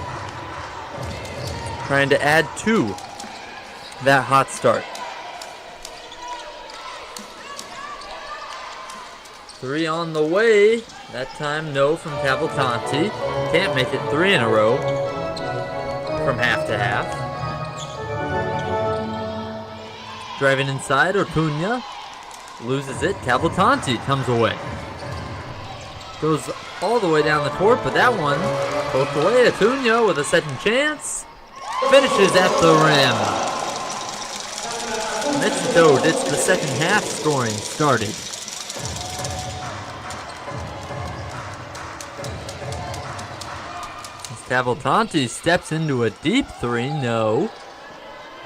trying to add to that hot start. 3 on the way. That time, no from Cavalcanti. Can't make it 3 in a row from half to half. Driving inside, Ortuña loses it. Cavalcanti comes away. Goes all the way down the court, but that one poked away. Ortuña with a second chance. Finishes at the rim. Mexico gets the second half scoring started. Cavalcanti steps into a deep 3. No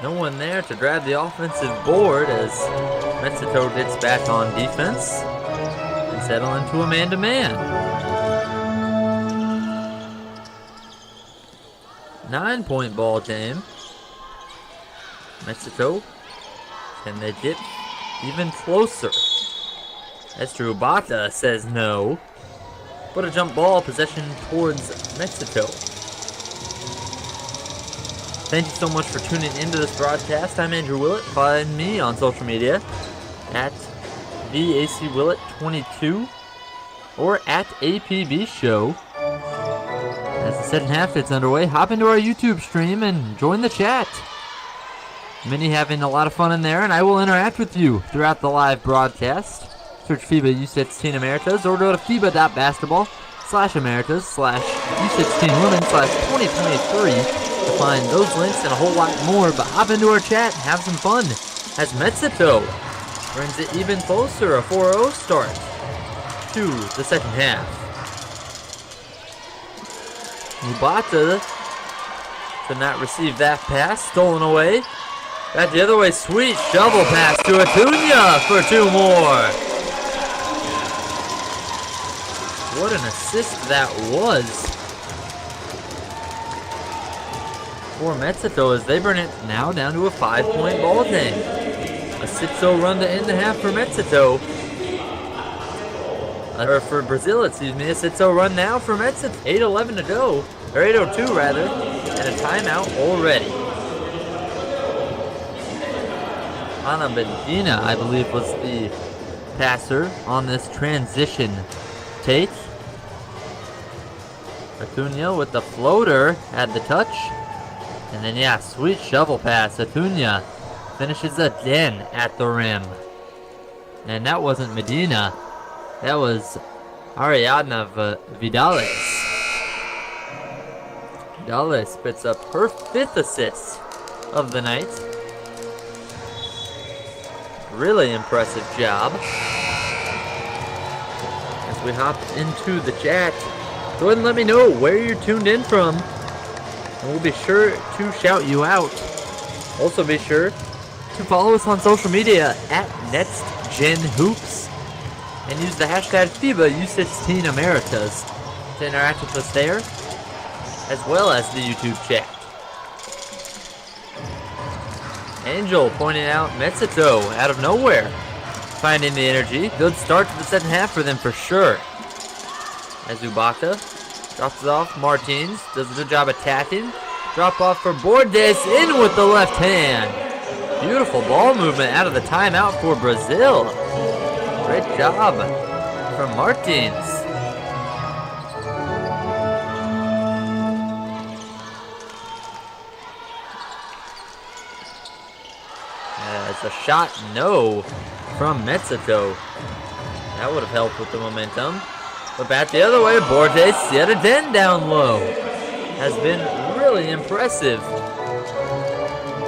one there to grab the offensive board as Mexico gets back on defense and settle into a man-to-man. 9-point ball game. Mexico, can they get even closer? Esther Ubata says no. But a jump ball possession towards Mexico. Thank you so much for tuning into this broadcast. I'm Andrew Willett. Find me on social media at VACWillett22 or at APB Show. As the second half gets underway, hop into our YouTube stream and join the chat. Many having a lot of fun in there, and I will interact with you throughout the live broadcast. Search FIBA U16 Americas or go to FIBA.basketball/Americas/U16Women/2023 to find those links and a whole lot more. But hop into our chat and have some fun as Mexico brings it even closer. A 4-0 start to the second half. Ubata could not receive that pass. Stolen away. Back the other way. Sweet shovel pass to Ortuña for 2 more. What an assist that was for Mexico as they bring it now down to a 5-point ball game. A 6-0 run to end the half for Mexico. Or for Brazil, excuse me. A 6-0 run now for Mexico. 8:11 to go. Or 8:02 rather. And a timeout already. Ana Medina, I believe, was the passer on this transition take. Ortuña with the floater had the touch. And then, yeah, sweet shovel pass. Ortuña finishes again at the rim. And that wasn't Medina. That was Ariadna Vidales. Vidales spits up her 5th assist of the night. Really impressive job. As we hop into the chat, go ahead and let me know where you're tuned in from, and we'll be sure to shout you out. Also be sure to follow us on social media at NextGenHoops and use the hashtag FIBA U16 Americas to interact with us there, as well as the YouTube chat. Angel pointing out Mexico out of nowhere, finding the energy. Good start to the second half for them for sure. As Ubata drops it off, Martins does a good job attacking. Drop off for Bordes, in with the left hand. Beautiful ball movement out of the timeout for Brazil. Great job from Martins. As a shot, no, from Mexico. That would have helped with the momentum. But back the other way, Borges yet again down low. has been really impressive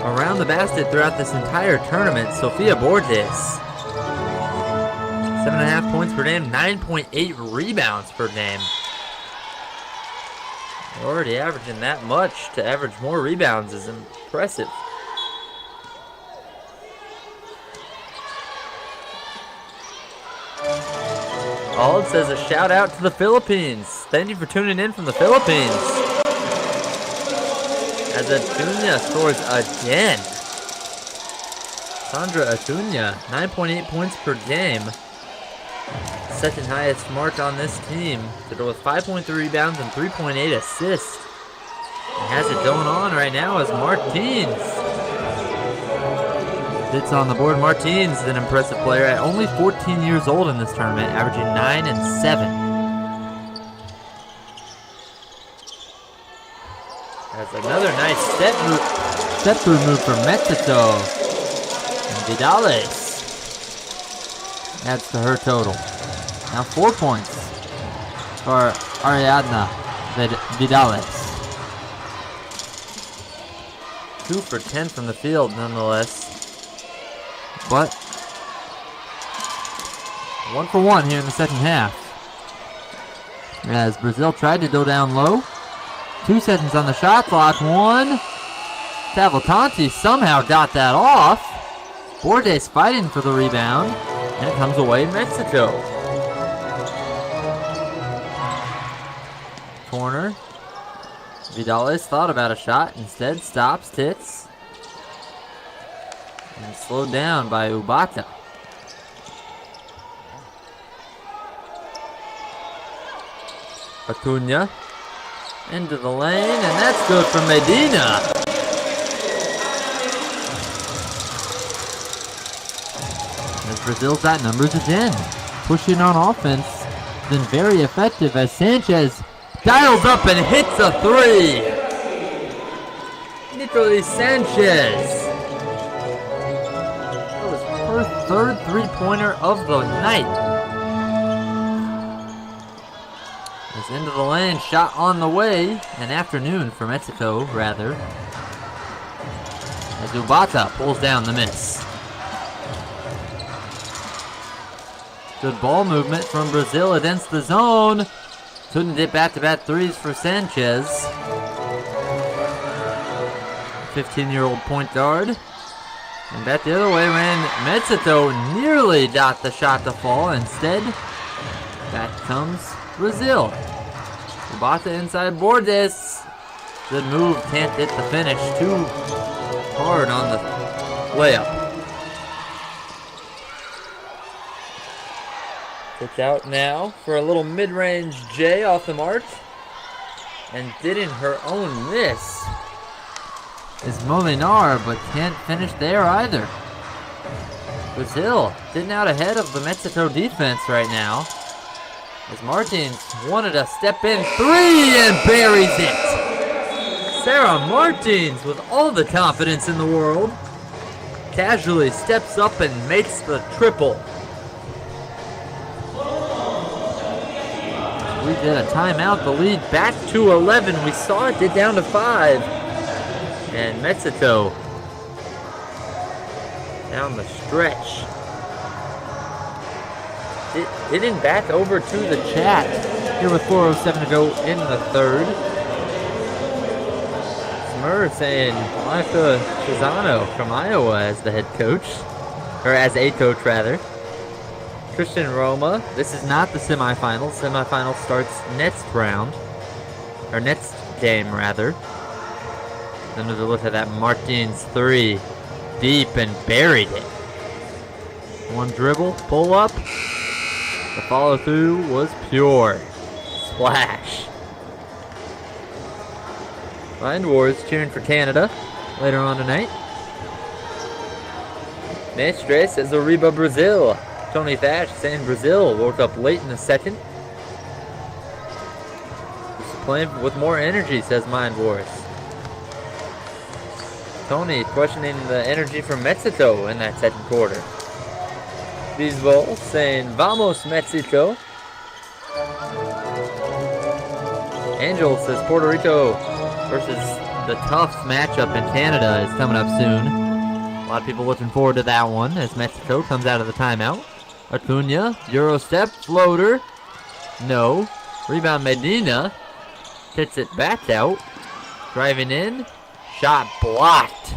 around the basket throughout this entire tournament. Sofia Borges, 7.5 points per game, 9.8 rebounds per game. Already averaging that much. To average more rebounds is impressive. Ald says a shout out to the Philippines. Thank you for tuning in from the Philippines. As Acuna scores again. Sandra Acuna, 9.8 points per game. Second highest mark on this team. With 5.3 rebounds and 3.8 assists. And has it going on right now as Martins sits on the board. Martins is an impressive player at only 14 years old in this tournament, averaging 9 and 7. That's another nice step through move for Mexico. And Vidales adds to her total. Now 4 points for Ariadna Vidales. 2 for 10 from the field nonetheless. But 1 for 1 here in the second half. As Brazil tried to go down low. 2 seconds on the shot clock. 1. Cavalcanti somehow got that off. Borges fighting for the rebound. And it comes away Mexico. Corner. Vidales thought about a shot. Instead stops, tits. And slowed down by Ubata. Acuna into the lane, and that's good for Medina. As Brazil's got numbers again. Pushing on offense. Been very effective as Sanchez dials up and hits a 3. Nicolas Sanchez. Her third three-pointer of the night. It's into the lane, shot on the way. An afternoon for Mexico, rather. As Ubata pulls down the miss. Good ball movement from Brazil against the zone. Couldn't get back-to-back threes for Sanchez. 15-year-old point guard. And back the other way ran Mexico, nearly got the shot to fall. Instead, back comes Brazil. Ubata inside Borges. Good move, can't get the finish. Too hard on the layup. It's out now for a little mid-range J off the mark. And getting her own miss is Molinar, but can't finish there either. Brazil getting out ahead of the Mexico defense right now. As Martins wanted to step in 3 and buries it. Sarah Martins with all the confidence in the world. Casually steps up and makes the triple. We did a timeout, the lead back to 11. We saw it get down to 5. And Mexico down the stretch. Hitting back over to the chat here with 4:07 to go in the third. Smurr saying Monica Chisano from Iowa as the head coach, or as a coach rather. Christian Roma, this is not the semifinals. Semifinal starts next round, or next game rather. Another look at that Martins 3. Deep and buried it. One dribble, pull up. The follow through was pure. Splash. Mind Wars cheering for Canada later on tonight. Mestre says Arriba Brazil. Tony Thatch saying Brazil woke up late in the second. Just playing with more energy, says Mind Wars. Tony questioning the energy from Mexico in that second quarter. Bisbal saying, Vamos Mexico. Angel says Puerto Rico versus the Tufts matchup in Canada is coming up soon. A lot of people looking forward to that one as Mexico comes out of the timeout. Acuna, Euro step, floater. No. Rebound Medina. Hits it back out. Driving in. Shot blocked.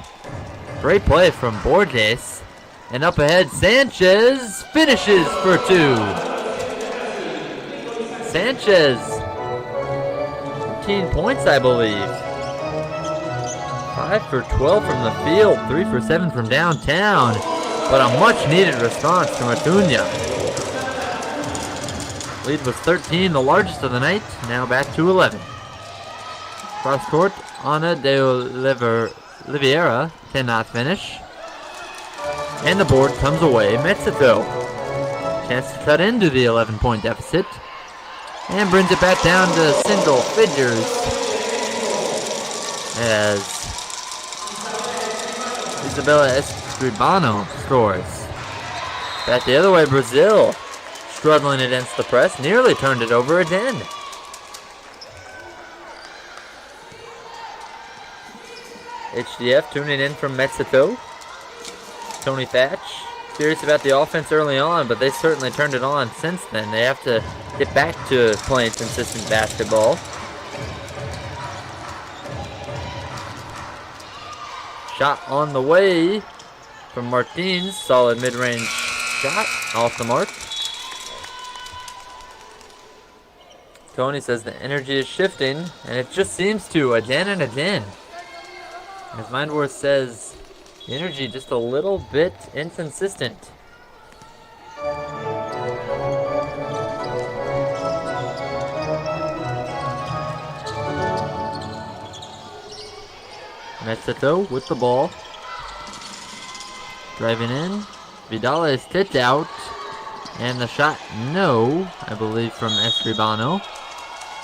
Great play from Borges. And up ahead, Sanchez finishes for 2. Sanchez, 13 points, I believe. 5 for 12 from the field, 3 for 7 from downtown. But a much-needed response from Acuna. Lead was 13, the largest of the night, now back to 11. Cross court, Ana de Oliveira cannot finish. And the board comes away, Mexico. Chance to cut into the 11-point deficit. And brings it back down to single figures. As Isabella Escribano scores. Back the other way, Brazil. Struggling against the press, nearly turned it over again. HDF tuning in from Mexico. Tony Thatch, curious about the offense early on, but they certainly turned it on since then. They have to get back to playing consistent basketball. Shot on the way from Martins. Solid mid-range shot off the mark. Tony says the energy is shifting, and it just seems to again and again. As Mindworth says, the energy just a little bit inconsistent. Mexico with the ball. Driving in. Vidal is tipped out. And the shot, no, I believe, from Escribano.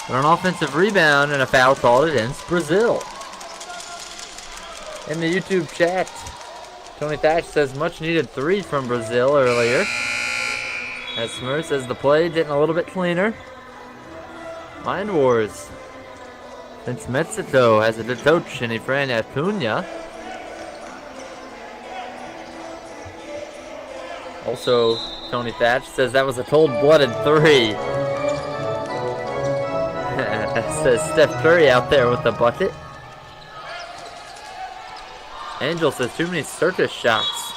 But an offensive rebound and a foul called against Brazil. In the YouTube chat, Tony Thatch says much needed 3 from Brazil earlier. As Smurf says the play getting a little bit cleaner. Mind Wars. Since Mexico has a good coach in Efrain Acuna. Also, Tony Thatch says that was a cold-blooded 3. Says Steph Curry out there with the bucket. Angel says too many circus shots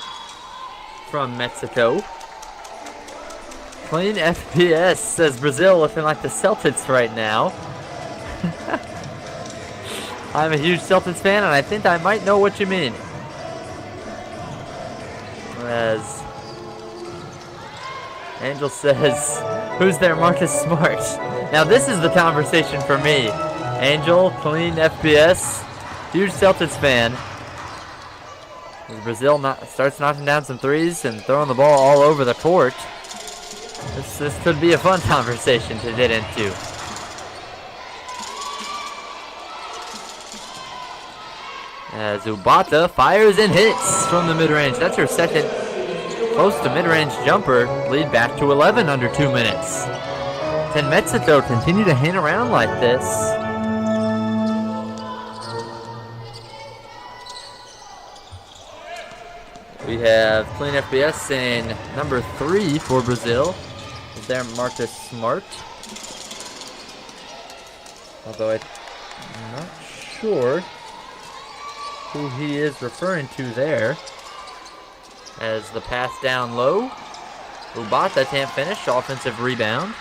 from Mexico. Clean FPS says Brazil looking like the Celtics right now. I'm a huge Celtics fan and I think I might know what you mean. As Angel says, who's there, Marcus Smart? Now this is the conversation for me. Angel, clean FPS, huge Celtics fan. As Brazil starts knocking down some threes and throwing the ball all over the court. This could be a fun conversation to get into. As Ubata fires and hits from the mid-range. That's her second close to mid-range jumper. Lead back to 11 under 2 minutes. Can Mexico continue to hang around like this? We have clean FBS saying number 3 for Brazil. Is there Marcus Smart? Although I'm not sure who he is referring to there. As the pass down low. Ubata can't finish. Offensive rebound.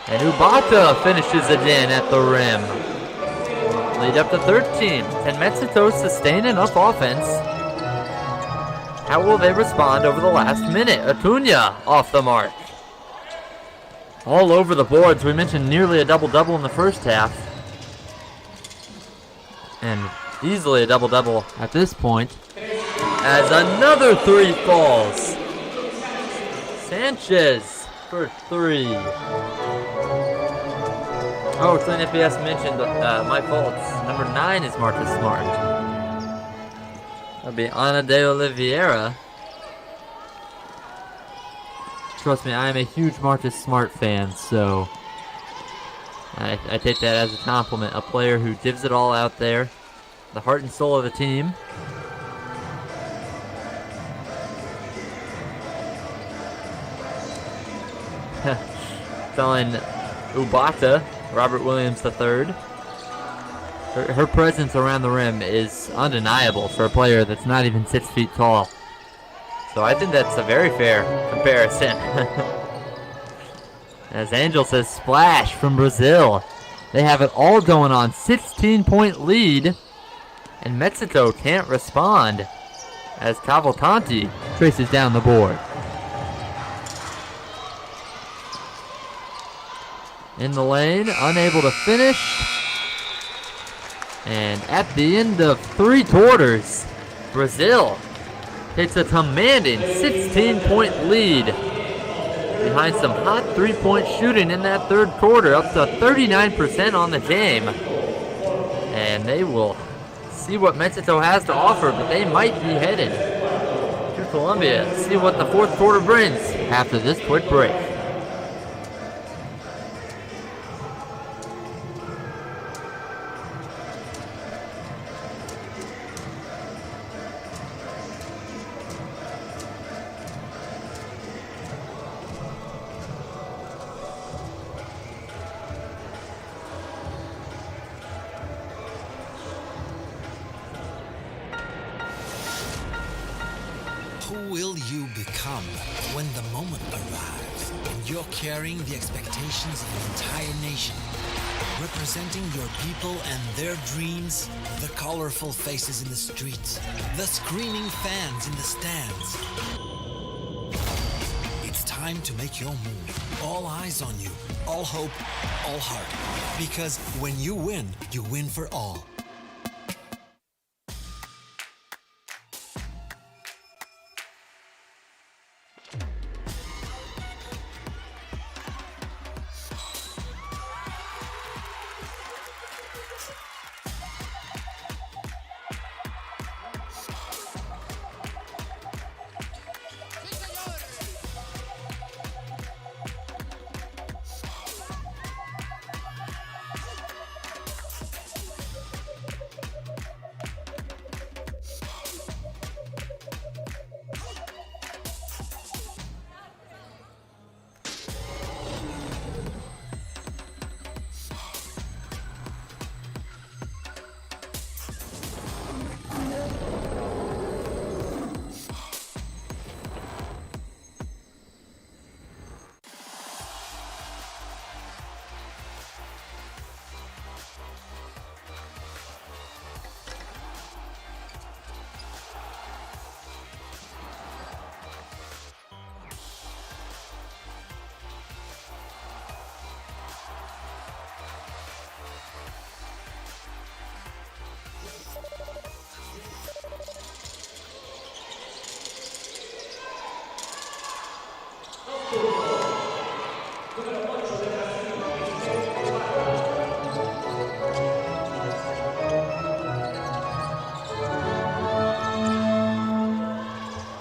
And Ubata finishes again at the rim. Lead up to 13. Can Mexico sustain enough offense? How will they respond over the last minute? Acuna off the mark. All over the boards. We mentioned nearly a double-double in the first half. And easily a double-double at this point. As another 3 falls. Sanchez for 3. Oh, Clean FPS mentioned, my fault. Number 9 is Marcus Smart. That'll be Ana de Oliveira. trust me, I am a huge Marcus Smart fan, so I take that as a compliment. A player who gives it all out there, the heart and soul of the team. Telling Ubata, Robert Williams III, her presence around the rim is undeniable for a player that's not even 6 feet tall. So I think that's a very fair comparison. As Angel says, splash from Brazil. They have it all going on. 16-point lead. And Mexico can't respond as Cavalcanti traces down the board. In the lane, unable to finish. And at the end of 3 quarters, Brazil takes a commanding 16-point lead behind some hot 3-point shooting in that third quarter, up to 39% on the game. And they will see what Mexico has to offer, but they might be headed to Colombia. See what the fourth quarter brings after this quick break. Who will you become when the moment arrives and you're carrying the expectations of an entire nation, representing your people and their dreams, the colorful faces in the streets, the screaming fans in the stands? It's time to make your move. All eyes on you, all hope, all heart. Because when you win for all.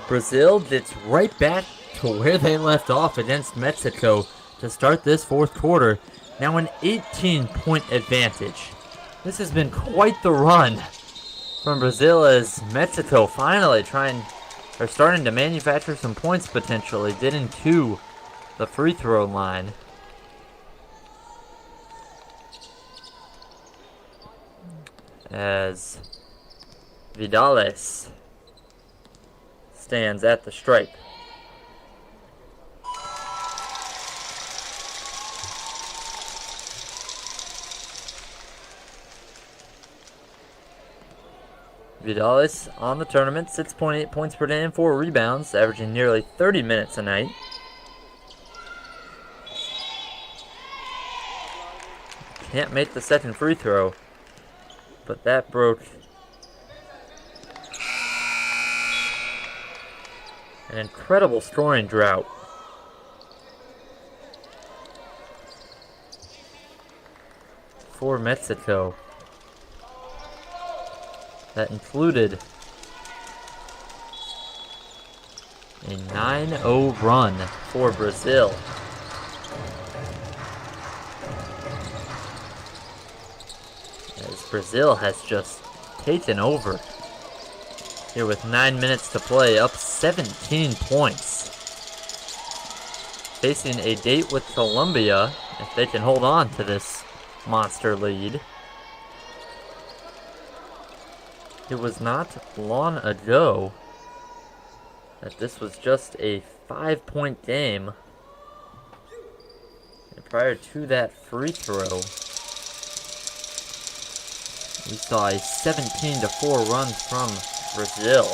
Brazil gets right back to where they left off against Mexico to start this fourth quarter. Now an 18-point advantage. This has been quite the run from Brazil as Mexico finally starting to manufacture some points potentially, getting to the free throw line. As Vidales stands at the stripe. Vidales on the tournament, 6.8 points per game, 4 rebounds, averaging nearly 30 minutes a night. Can't make the second free throw, but that broke an incredible scoring drought for Mexico. That included a A 9-0 run for Brazil. As Brazil has just taken over here with 9 minutes to play, up 17 points. Facing a date with Colombia if they can hold on to this monster lead. It was not long ago that this was just a 5-point game. And prior to that free throw, we saw a 17-4 run from Brazil.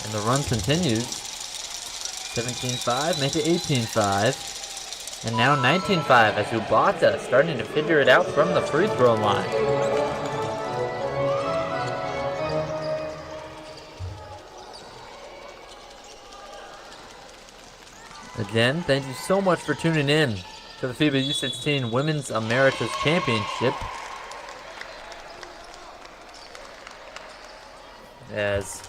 And the run continues. 17-5, make it 18-5. And now 19-5 as Ubata starting to figure it out from the free throw line. Again, thank you so much for tuning in to the FIBA U16 Women's Americas Championship. As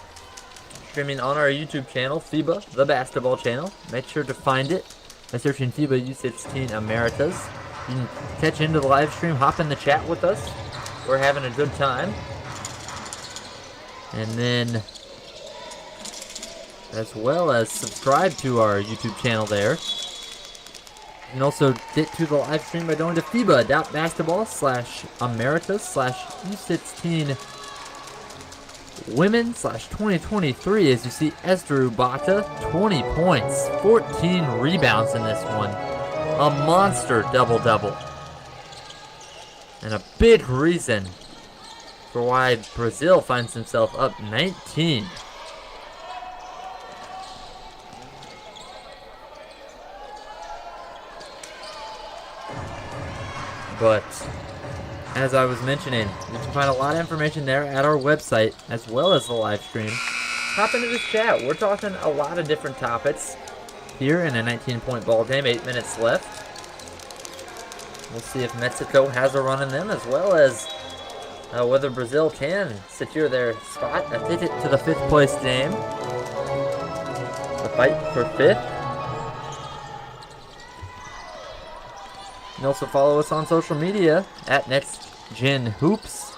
streaming on our YouTube channel, FIBA, the basketball channel. Make sure to find it by searching FIBA U16 Americas. You can catch into the live stream, hop in the chat with us. We're having a good time. And then, as well as subscribe to our YouTube channel there. You can also get to the live stream by going to FIBA.basketball/Americas/U16 Women/2023 as you see Esther Ubata, 20 points, 14 rebounds in this one. A monster double-double. And a big reason for why Brazil finds himself up 19. But as I was mentioning, you can find a lot of information there at our website, as well as the live stream. Hop into this chat. We're talking a lot of different topics here in a 19-point ball game, 8 minutes left. We'll see if Mexico has a run in them, as well as whether Brazil can secure their spot, a ticket to the 5th place game. The fight for 5th. You can also follow us on social media at NextGenHoops.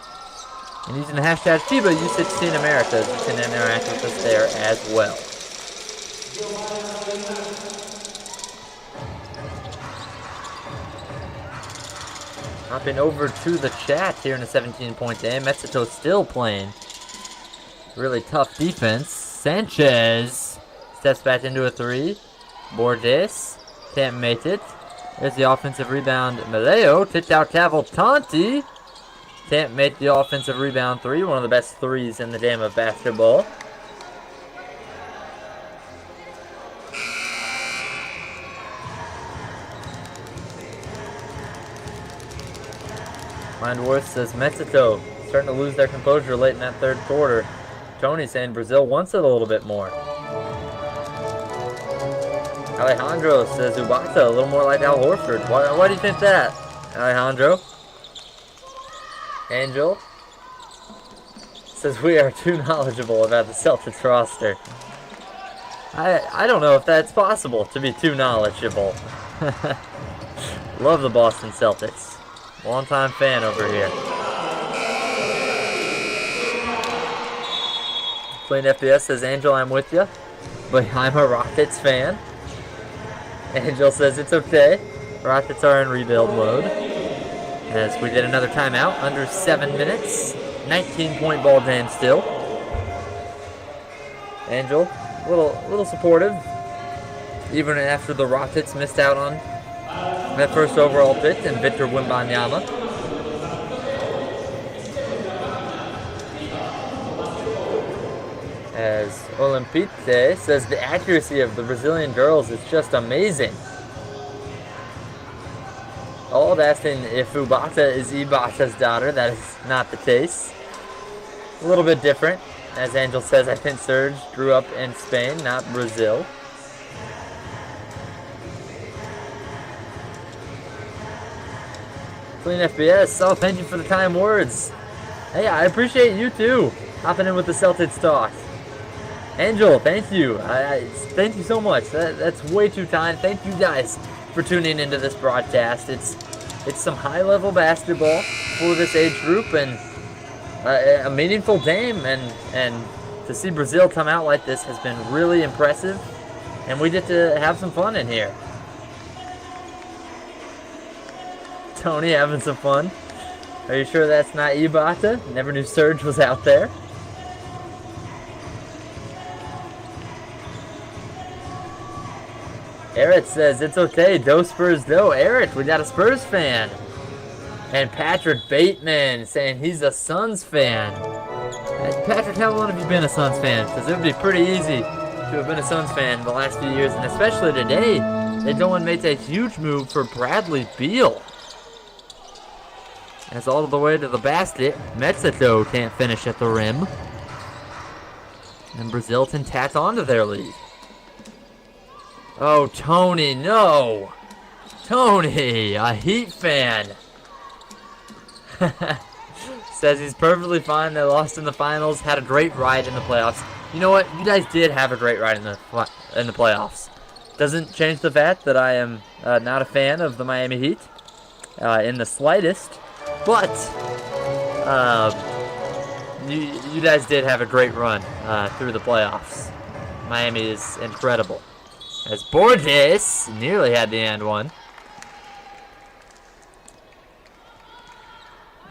And using the hashtag FIBA U16 Americas, you can interact with us there as well. Hopping over to the chat here in a 17-point game. Mexico still playing really tough defense. Sanchez steps back into a 3. Borges can't make it. There's the offensive rebound. Maleo tipped out Cavalcanti. Can't make the offensive rebound 3. One of the best 3s in the game of basketball. Mindworth says Mexico starting to lose their composure late in that third quarter. Tony saying Brazil wants it a little bit more. Alejandro says Ubata a little more like Al Horford. Why do you think that, Alejandro? Angel says we are too knowledgeable about the Celtics roster. I don't know if that's possible to be too knowledgeable. Love the Boston Celtics. Long-time fan over here. Clean FPS says Angel, I'm with you, but I'm a Rockets fan. Angel says it's okay. Rockets are in rebuild mode. As we get another timeout, under 7 minutes. 19-point ball game still. Angel, a little supportive, even after the Rockets missed out on that first overall pick and Victor Wembanyama. As Olympique says, the accuracy of the Brazilian girls is just amazing. Ald asking if Ubata is Ibata's daughter. That is not the case. A little bit different. As Angel says, I think Serge grew up in Spain, not Brazil. Clean FBS. Oh, thank you for the kind words. Hey, I appreciate you too. Hopping in with the Celtics talk. Angel, thank you. Thank you so much. That's way too kind. Thank you guys for tuning into this broadcast. It's some high-level basketball for this age group and a meaningful game. And to see Brazil come out like this has been really impressive. And we get to have some fun in here. Tony having some fun. Are you sure that's not Ibata? Never knew Serge was out there. Eric says, it's okay, do Spurs do. Eric, we got a Spurs fan. And Patrick Bateman saying he's a Suns fan. Patrick, how long have you been a Suns fan? Because it would be pretty easy to have been a Suns fan the last few years, and especially today. They go and make a huge move for Bradley Beal. As all the way to the basket, Mexico can't finish at the rim. And Brazil can tack onto their lead. Oh, Tony, no! Tony, a Heat fan. Says he's perfectly fine. They lost in the finals, had a great ride in the playoffs. You know what? You guys did have a great ride in the playoffs. Doesn't change the fact that I am not a fan of the Miami Heat in the slightest. But you guys did have a great run through the playoffs. Miami is incredible. As Borges nearly had the and one.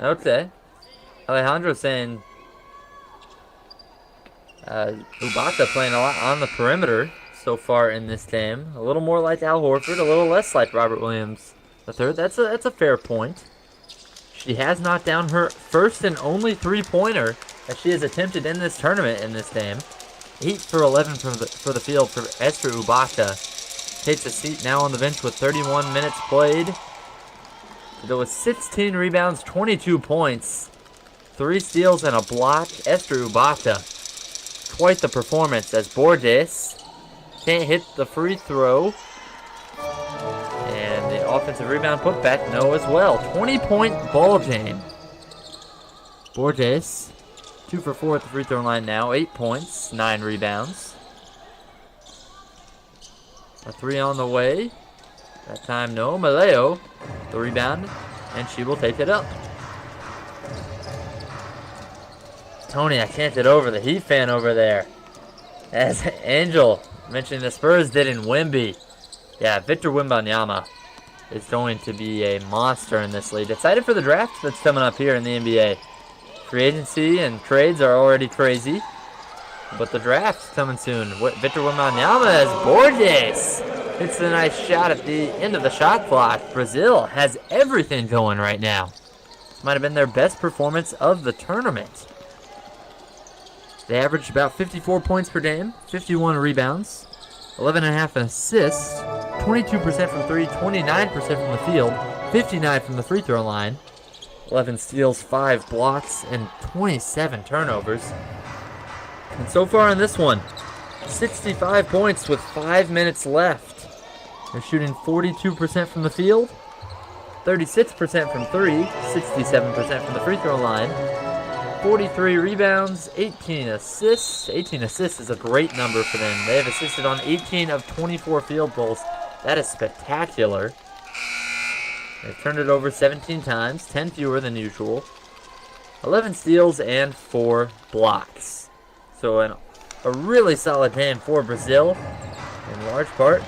Okay. Alejandro saying Ubaka playing a lot on the perimeter so far in this game. A little more like Al Horford, a little less like Robert Williams III. That's a fair point. She has knocked down her first and only three-pointer that she has attempted in this tournament in this game. 8 for 11 for the field for Esther Ubaka. Takes a seat now on the bench with 31 minutes played. There was 16 rebounds, 22 points, 3 steals, and a block. Esther Ubaka. Quite the performance as Borges can't hit the free throw. And the offensive rebound putback, no as well. 20-point ball game. Borges, 2 for 4 at the free throw line now. 8 points, 9 rebounds. A 3 on the way. That time, no. Maleo, the rebound, and she will take it up. Tony, I can't get over the Heat fan over there. As Angel mentioned, the Spurs did in Wemby. Yeah, Victor Wembanyama is going to be a monster in this league. Excited for the draft that's coming up here in the NBA. Free agency and trades are already crazy, but the draft's coming soon. Victor Wembanyama as Borges hits a nice shot at the end of the shot clock. Brazil has everything going right now. This might have been their best performance of the tournament. They averaged about 54 points per game, 51 rebounds, 11.5 assists, 22% from 3, 29% from the field, 59 from the free throw line, 11 steals, 5 blocks, and 27 turnovers. And so far in this one, 65 points with 5 minutes left. They're shooting 42% from the field, 36% from 3, 67% from the free throw line, 43 rebounds, 18 assists. 18 assists is a great number for them. They have assisted on 18 of 24 field goals. That is spectacular. They've turned it over 17 times, 10 fewer than usual. 11 steals and 4 blocks. So a really solid game for Brazil, in large part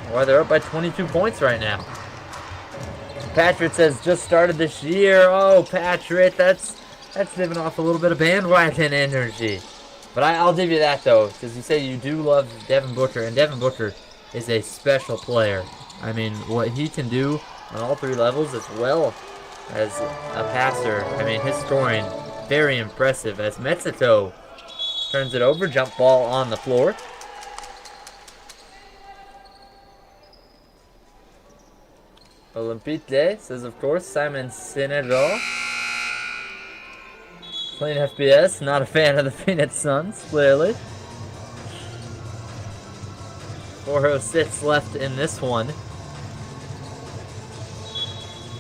why they're up by 22 points right now. Patrick says, just started this year. Oh, Patrick, that's giving off a little bit of bandwagon energy. But I'll give you that, though, because you say you do love Devin Booker, and Devin Booker is a special player. I mean, what he can do on all 3 levels as well as a passer. I mean, his scoring, very impressive as Mexico turns it over. Jump ball on the floor. Olympique says, of course, Simon Senegal. Clean FBS, not a fan of the Phoenix Suns, clearly. 4:06 left in this one.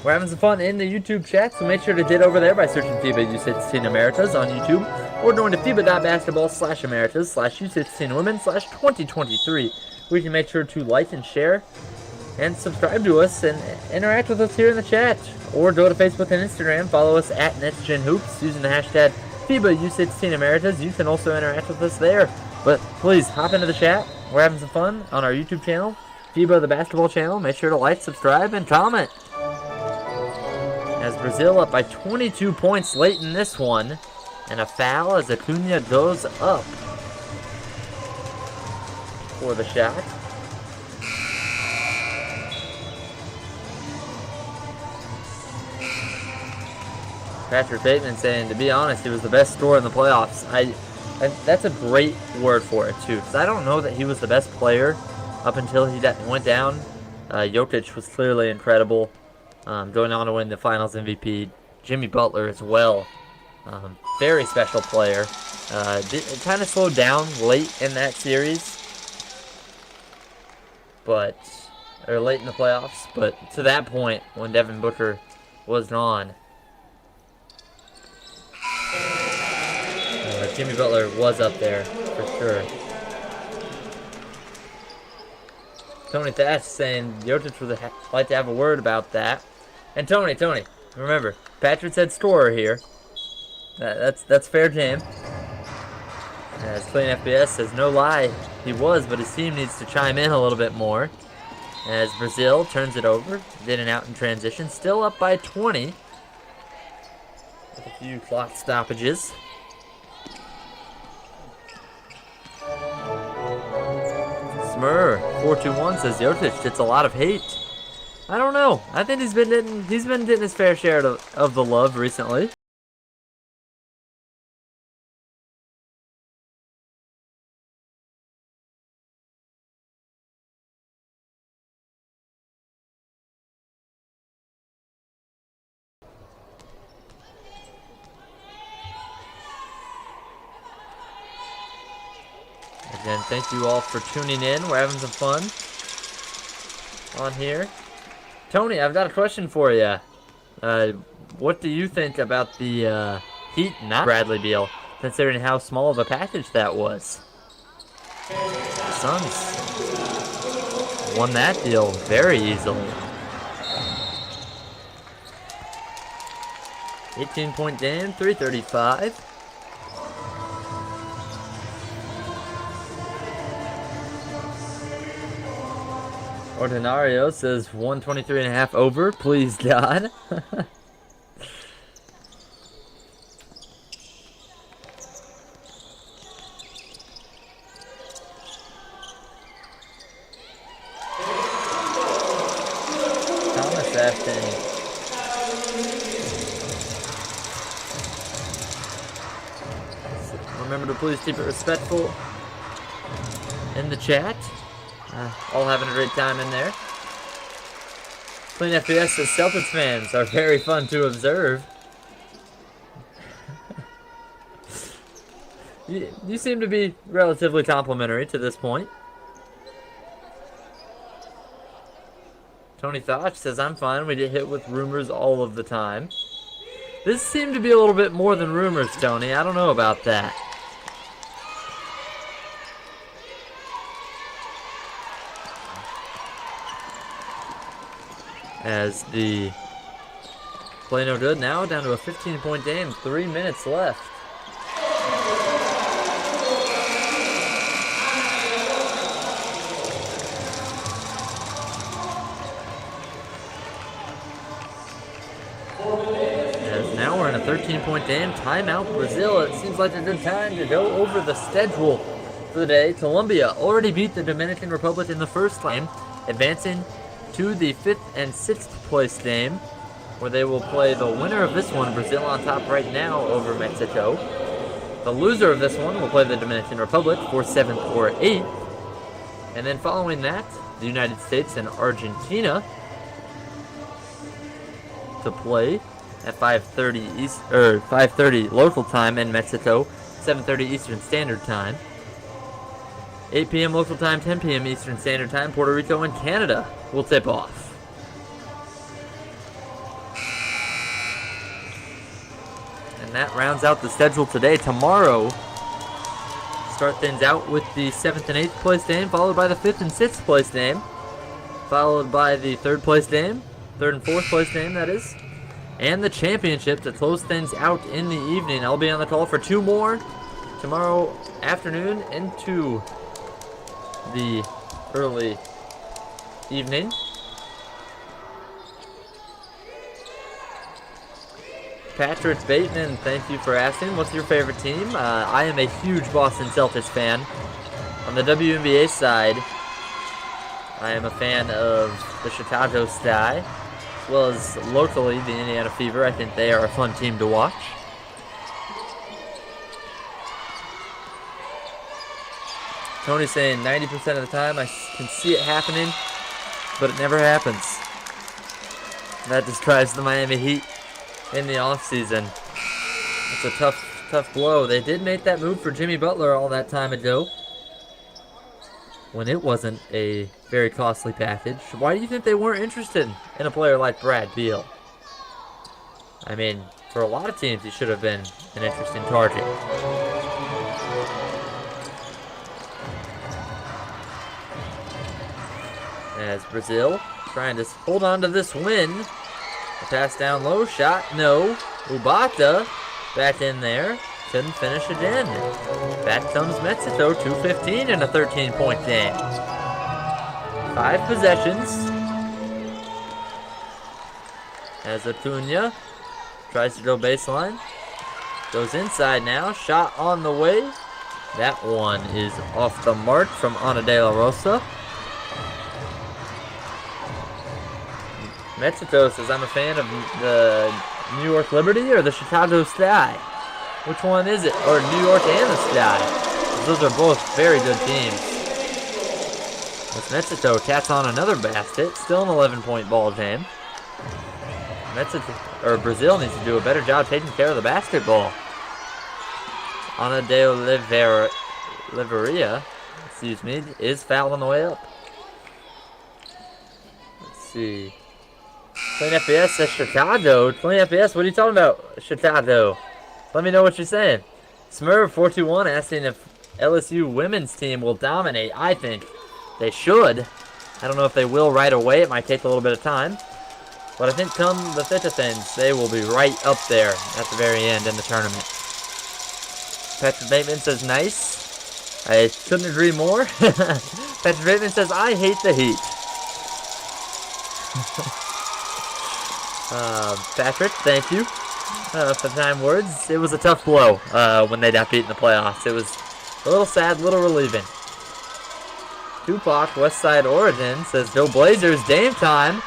We're having some fun in the YouTube chat, so make sure to get over there by searching FIBA U16 Americas on YouTube, or going to FIBA.basketball/Americas/U16 Women/2023. We can make sure to like and share and subscribe to us and interact with us here in the chat. Or go to Facebook and Instagram, follow us at NextGenHoops using the hashtag FIBA U16 Americas. You can also interact with us there. But please hop into the chat. We're having some fun on our YouTube channel, FIBA the basketball channel. Make sure to like, subscribe, and comment. As Brazil up by 22 points late in this one. And a foul as Acuna goes up for the shot. Patrick Bateman saying, to be honest, he was the best scorer in the playoffs. That's a great word for it, too, because I don't know that he was the best player up until he went down. Jokic was clearly incredible. Going on to win the Finals MVP. Jimmy Butler as well. Very special player. It kind of slowed down late in that series. Or late in the playoffs. But to that point, when Devin Booker was gone, Jimmy Butler was up there for sure. Tony Thatch saying Jokic would like to have a word about that. And Tony, remember, Patrick said scorer here. That's fair game. As Clean FBS says, no lie, he was, but his team needs to chime in a little bit more. As Brazil turns it over, in and out in transition, still up by 20. With a few clock stoppages. Smur 421 says Jokic gets a lot of hate. I don't know. I think he's been getting his fair share of the love recently. Again, thank you all for tuning in. We're having some fun on here. Tony, I've got a question for you. What do you think about the Heat not Bradley Beal, considering how small of a package that was? The Suns won that deal very easily. 18-point game, 335. Ordinario says 123.5 over, please God. Thomas Afton. Remember to please keep it respectful in the chat. All having a great time in there. Clean FBS says Celtics fans are very fun to observe. You seem to be relatively complimentary to this point. Tony Thoch says, I'm fine. We get hit with rumors all of the time. This seemed to be a little bit more than rumors, Tony. I don't know about that. As the play no good now, down to a 15-point game, 3 minutes left. As now we're in a 13-point game, timeout Brazil. It seems like a good time to go over the schedule for the day. Colombia already beat the Dominican Republic in the first game, advancing to the 5th and 6th place game, where they will play the winner of this one, Brazil on top right now over Mexico. The loser of this one will play the Dominican Republic for 7th or 8th. And then following that, the United States and Argentina to play at 5:30 local time in Mexico, 7:30 Eastern Standard Time. 8 p.m. local time, 10 p.m. Eastern Standard Time, Puerto Rico and Canada will tip off. And that rounds out the schedule today. Tomorrow, start things out with the 7th and 8th place game, followed by the 5th and 6th place game, followed by the 3rd place game, 3rd and 4th place game, that is, and the championship to close things out in the evening. I'll be on the call for 2 more tomorrow afternoon into the early evening. Patrick Bateman, thank you for asking. What's your favorite team? I am a huge Boston Celtics fan. On the WNBA side, I am a fan of the Chicago Sky, as well as locally the Indiana Fever. I think they are a fun team to watch. Tony's saying 90% of the time I can see it happening, but it never happens. That describes the Miami Heat in the offseason. It's a tough blow. They did make that move for Jimmy Butler all that time ago, when it wasn't a very costly package. Why do you think they weren't interested in a player like Brad Beal? I mean, for a lot of teams, he should have been an interesting target. As Brazil trying to hold on to this win. A pass down low, shot, no. Ubata back in there, couldn't finish again. Back comes Mexico, 2:15 in a 13-point game. 5 possessions. As Acuna tries to go baseline. Goes inside now, shot on the way. That one is off the mark from Ana de la Rosa. Mexico says, I'm a fan of the New York Liberty or the Chicago Sky. Which one is it? Or New York and the Sky? Those are both very good teams. As Mexico cats on another basket. Still an 11-point ball game. Brazil needs to do a better job taking care of the basketball. Ana de Oliveira, is fouled on the way up. Let's see. Playing FPS says Chicago. Playing FPS, what are you talking about, Chicago? Let me know what you're saying. Smurf421 asking if LSU women's team will dominate. I think they should. I don't know if they will right away. It might take a little bit of time. But I think come the thick of things, they will be right up there at the very end in the tournament. Patrick Bateman says nice. I couldn't agree more. Patrick Bateman says, I hate the Heat. Patrick, thank you for the kind words. It was a tough blow when they got beat in the playoffs. It was a little sad, a little relieving. Tupac, Westside Oregon, says, go Blazers, Dame time.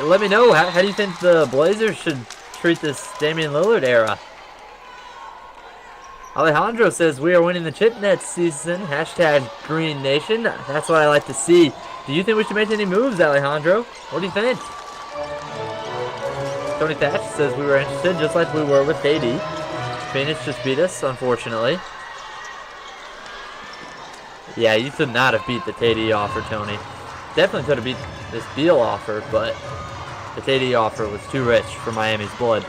Let me know, how do you think the Blazers should treat this Damian Lillard era? Alejandro says, we are winning the chip next season. Hashtag Green Nation. That's what I like to see. Do you think we should make any moves, Alejandro? What do you think? Tony Thatch says we were interested just like we were with KD. Phoenix just beat us, unfortunately. Yeah, you could not have beat the KD offer, Tony. Definitely could have beat this Beal offer, but the KD offer was too rich for Miami's blood.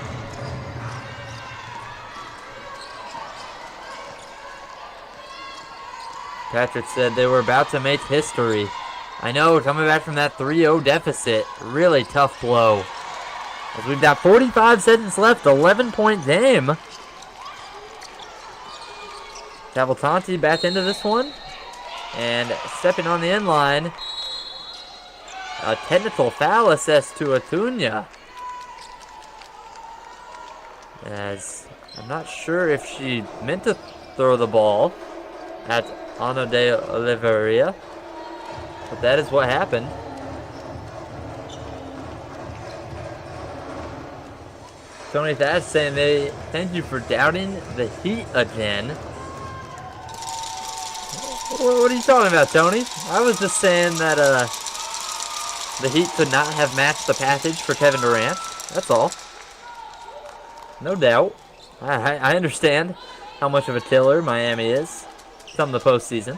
Patrick said they were about to make history. I know, coming back from that 3-0 deficit, really tough blow. As we've got 45 seconds left, 11-point game. Cavalcanti back into this one. And stepping on the end line, a technical foul assessed to Acuna. As I'm not sure if she meant to throw the ball at Ana de Oliveira, but that is what happened. Tony Thatch saying they thank you for doubting the Heat again. What are you talking about, Tony? I was just saying that the Heat could not have matched the package for Kevin Durant. That's all. No doubt. I understand how much of a killer Miami is come the postseason.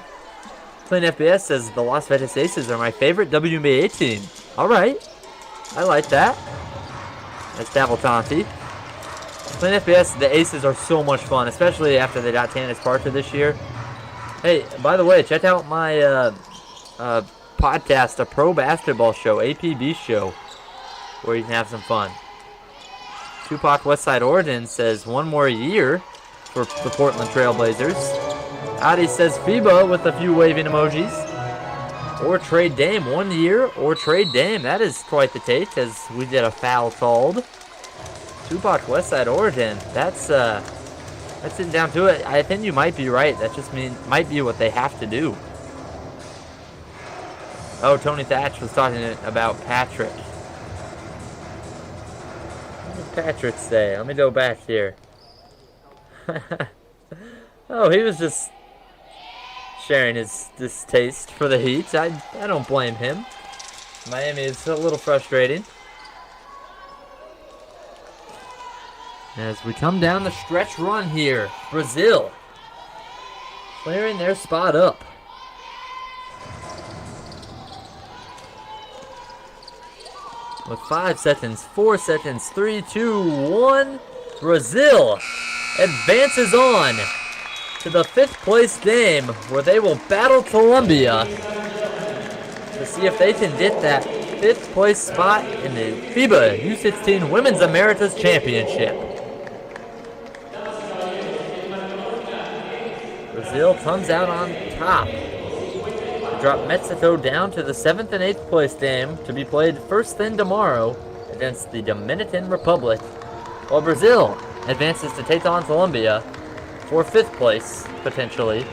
Plain FBS says the Las Vegas Aces are my favorite WNBA team. All right. I like that. That's Cavalcanti. Playing FPS, the Aces are so much fun, especially after they got Tannis Parker this year. Hey, by the way, check out my podcast, A Pro Basketball Show, APB show, where you can have some fun. Tupac Westside Oregon says 1 more year for the Portland Trailblazers. Adi says FIBA with a few waving emojis. Or trade Dame, 1 year, or trade Dame. That is quite the take, as we did a foul called. Tupac Westside Oregon, that's it down to it. I think you might be right. That just might be what they have to do. Oh, Tony Thatch was talking about Patrick. What did Patrick say? Let me go back here. Oh, he was just sharing his distaste for the Heat. I don't blame him. Miami is a little frustrating. As we come down the stretch run here, Brazil clearing their spot up. With 5 seconds, 4 seconds, 3, 2, 1. Brazil advances on to the 5th place game, where they will battle Colombia to see if they can get that 5th place spot in the FIBA U16 Women's Americas Championship. Brazil comes out on top. Drop Mexico down to the 7th and 8th place game to be played first thing tomorrow against the Dominican Republic, while Brazil advances to take on Colombia for 5th place, potentially,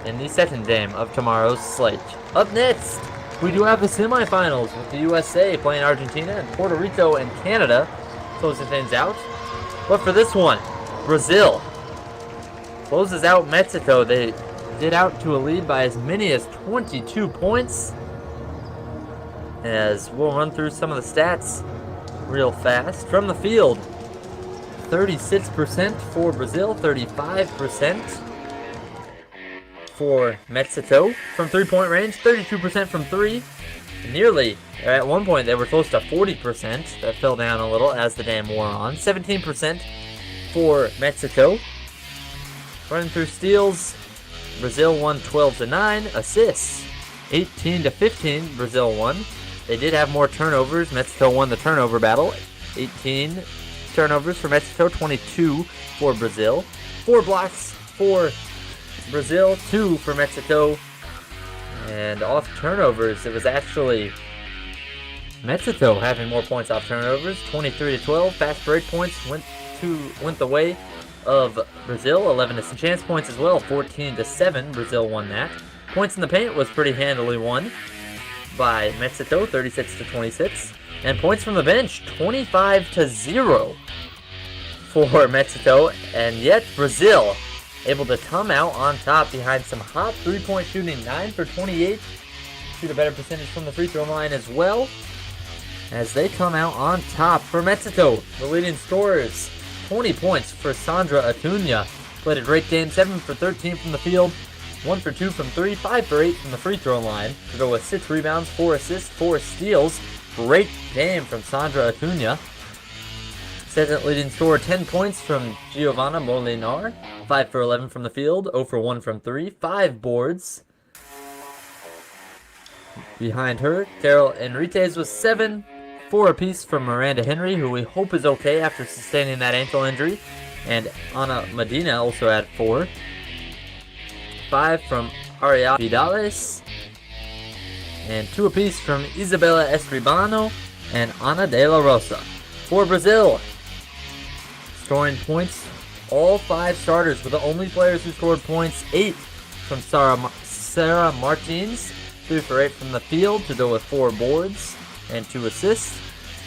in the second game of tomorrow's slate. Up next, we do have the semifinals with the USA playing Argentina and Puerto Rico and Canada closing things out. But for this one, Brazil closes out Mexico. They get out to a lead by as many as 22 points. As we'll run through some of the stats real fast. From the field, 36% for Brazil, 35% for Mexico. From 3-point range, 32% from 3. Nearly, at one point they were close to 40%. That fell down a little as the game wore on. 17% for Mexico. Running through steals, Brazil won 12-9. Assists, 18-15. Brazil won. They did have more turnovers. Mexico won the turnover battle. 18 turnovers for Mexico, 22 for Brazil. 4 blocks for Brazil, 2 for Mexico. And off turnovers, it was actually Mexico having more points off turnovers, 23-12. Fast break points went the way of Brazil, 11 chance points as well, 14-7. Brazil won that. Points in the paint was pretty handily won by Mexico, 36-26. And points from the bench, 25-0 for Mexico. And yet Brazil able to come out on top behind some hot 3-point shooting, 9 for 28. Shoot a better percentage from the free throw line as well, as they come out on top. For Mexico, the leading scorers, 20 points for Sandra Acuna. Played a great game, 7 for 13 from the field, 1 for 2 from 3, 5 for 8 from the free throw line, to go with 6 rebounds, 4 assists, 4 steals. Great game from Sandra Acuna. Second leading scorer, 10 points from Giovanna Molinar, 5 for 11 from the field, 0 for 1 from 3, 5 boards. Behind her, Carol Enriquez was 7, 4 apiece from Miranda Henry, who we hope is okay after sustaining that ankle injury. And Ana Medina also had 4. 5 from Ariel Vidales. And 2 apiece from Isabella Escribano and Ana de la Rosa. For Brazil, scoring points, all 5 starters were the only players who scored points. 8 from Sarah Martins, 3 for 8 from the field to go with 4 boards and 2 assists.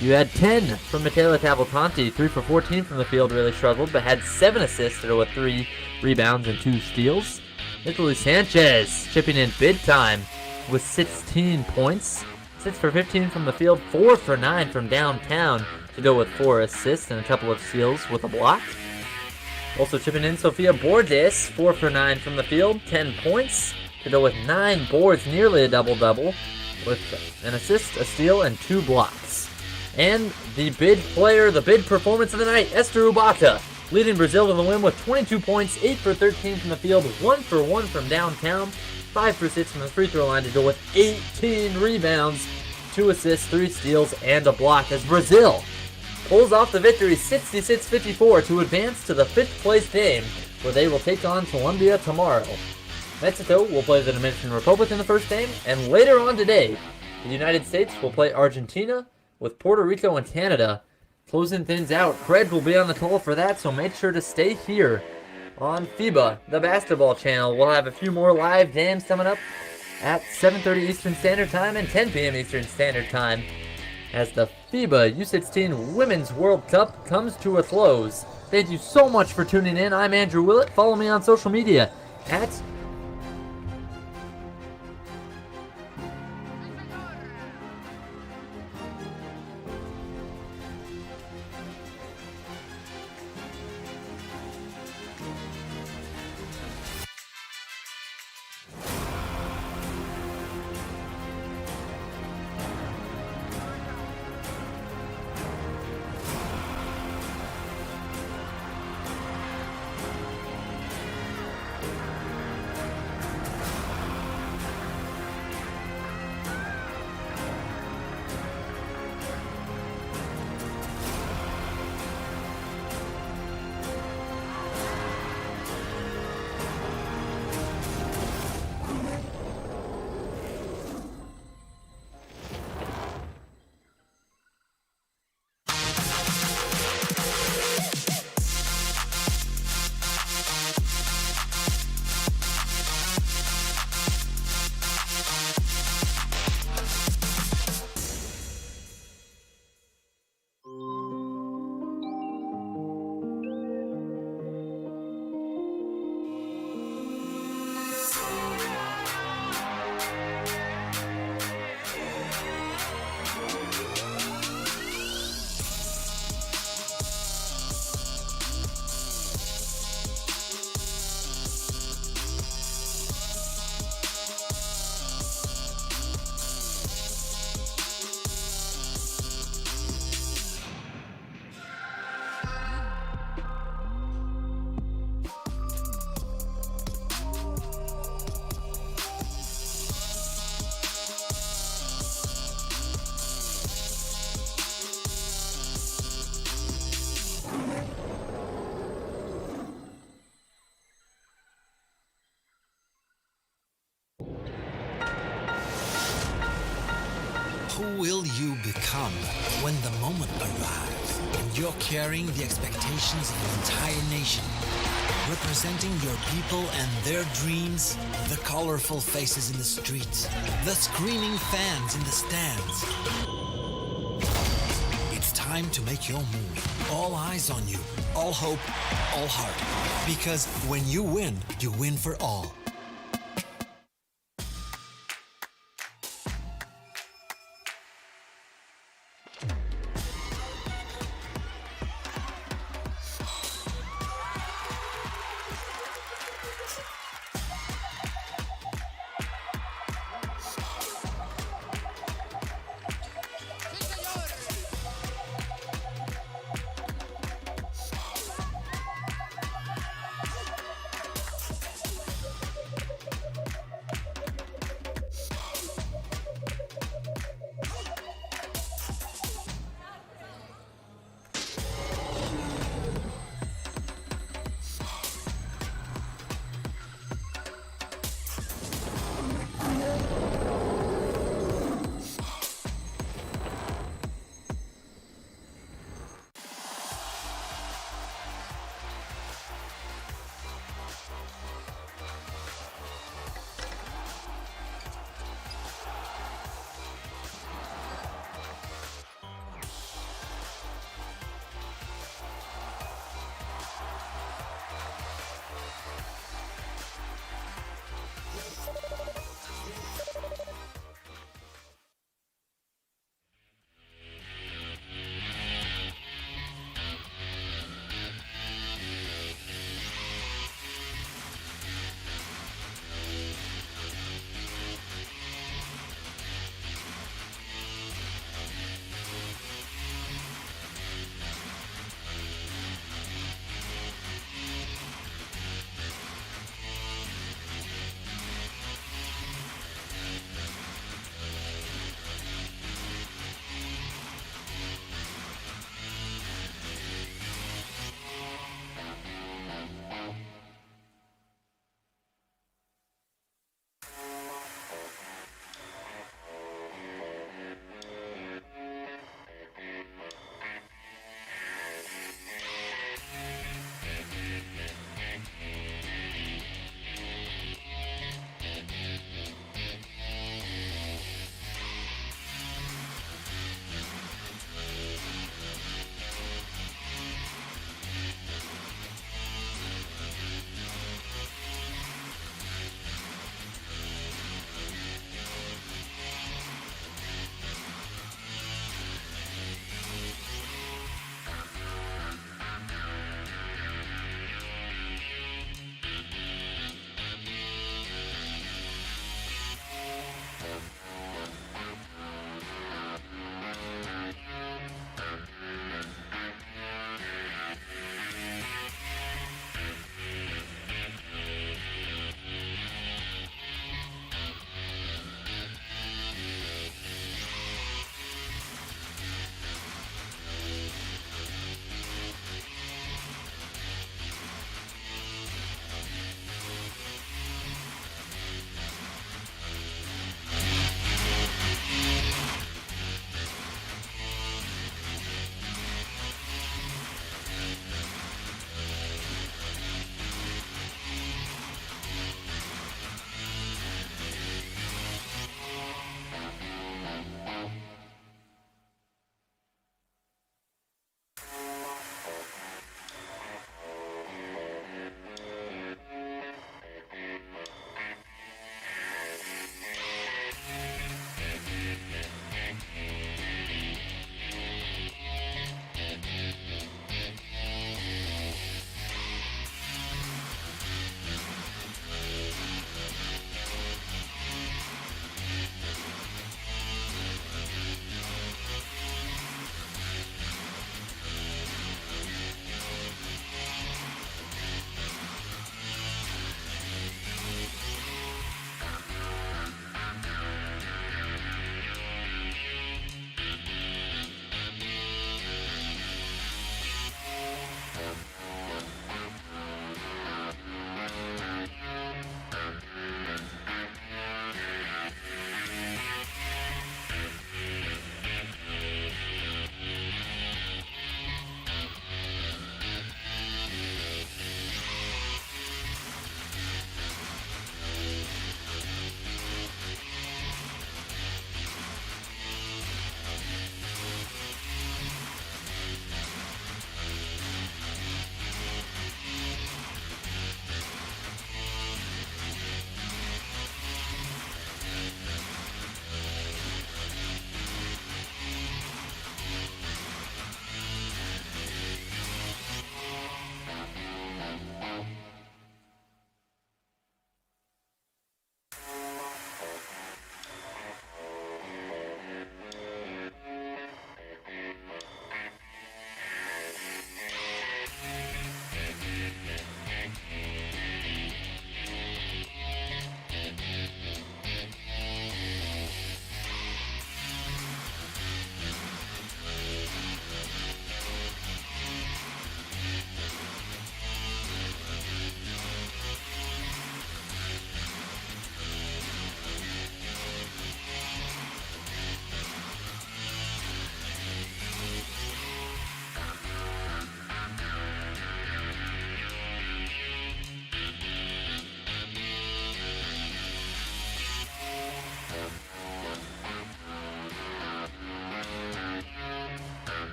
You had 10 from Michaela Cavalcanti, 3 for 14 from the field, really struggled, but had 7 assists to go with 3 rebounds and 2 steals. Nicolai Sanchez chipping in big time with 16 points, 6 for 15 from the field, 4 for 9 from downtown to go with 4 assists and a couple of steals with a block. Also chipping in Sofia Borges, 4 for 9 from the field, 10 points to go with 9 boards, nearly a double-double, with an assist, a steal, and 2 blocks. And the bid player, the bid performance of the night, Esther Ubata, leading Brazil to the win with 22 points, 8 for 13 from the field, 1 for 1 from downtown, 5 for 6 from the free throw line to go with 18 rebounds, 2 assists, 3 steals, and a block as Brazil pulls off the victory 66-54 to advance to the 5th place game, where they will take on Colombia tomorrow. Mexico will play the Dominican Republic in the first game, and later on today, the United States will play Argentina with Puerto Rico and Canada. Closing things out, Craig will be on the call for that, so make sure to stay here on FIBA, the basketball channel. We'll have a few more live games coming up at 7:30 Eastern Standard Time and 10 p.m. Eastern Standard Time as the FIBA U16 Women's World Cup comes to a close. Thank you so much for tuning in. I'm Andrew Willett. Follow me on social media at Who will you become when the moment arrives and you're carrying the expectations of an entire nation, representing your people and their dreams, the colorful faces in the streets, the screaming fans in the stands? It's time to make your move. All eyes on you, all hope, all heart. Because when you win for all.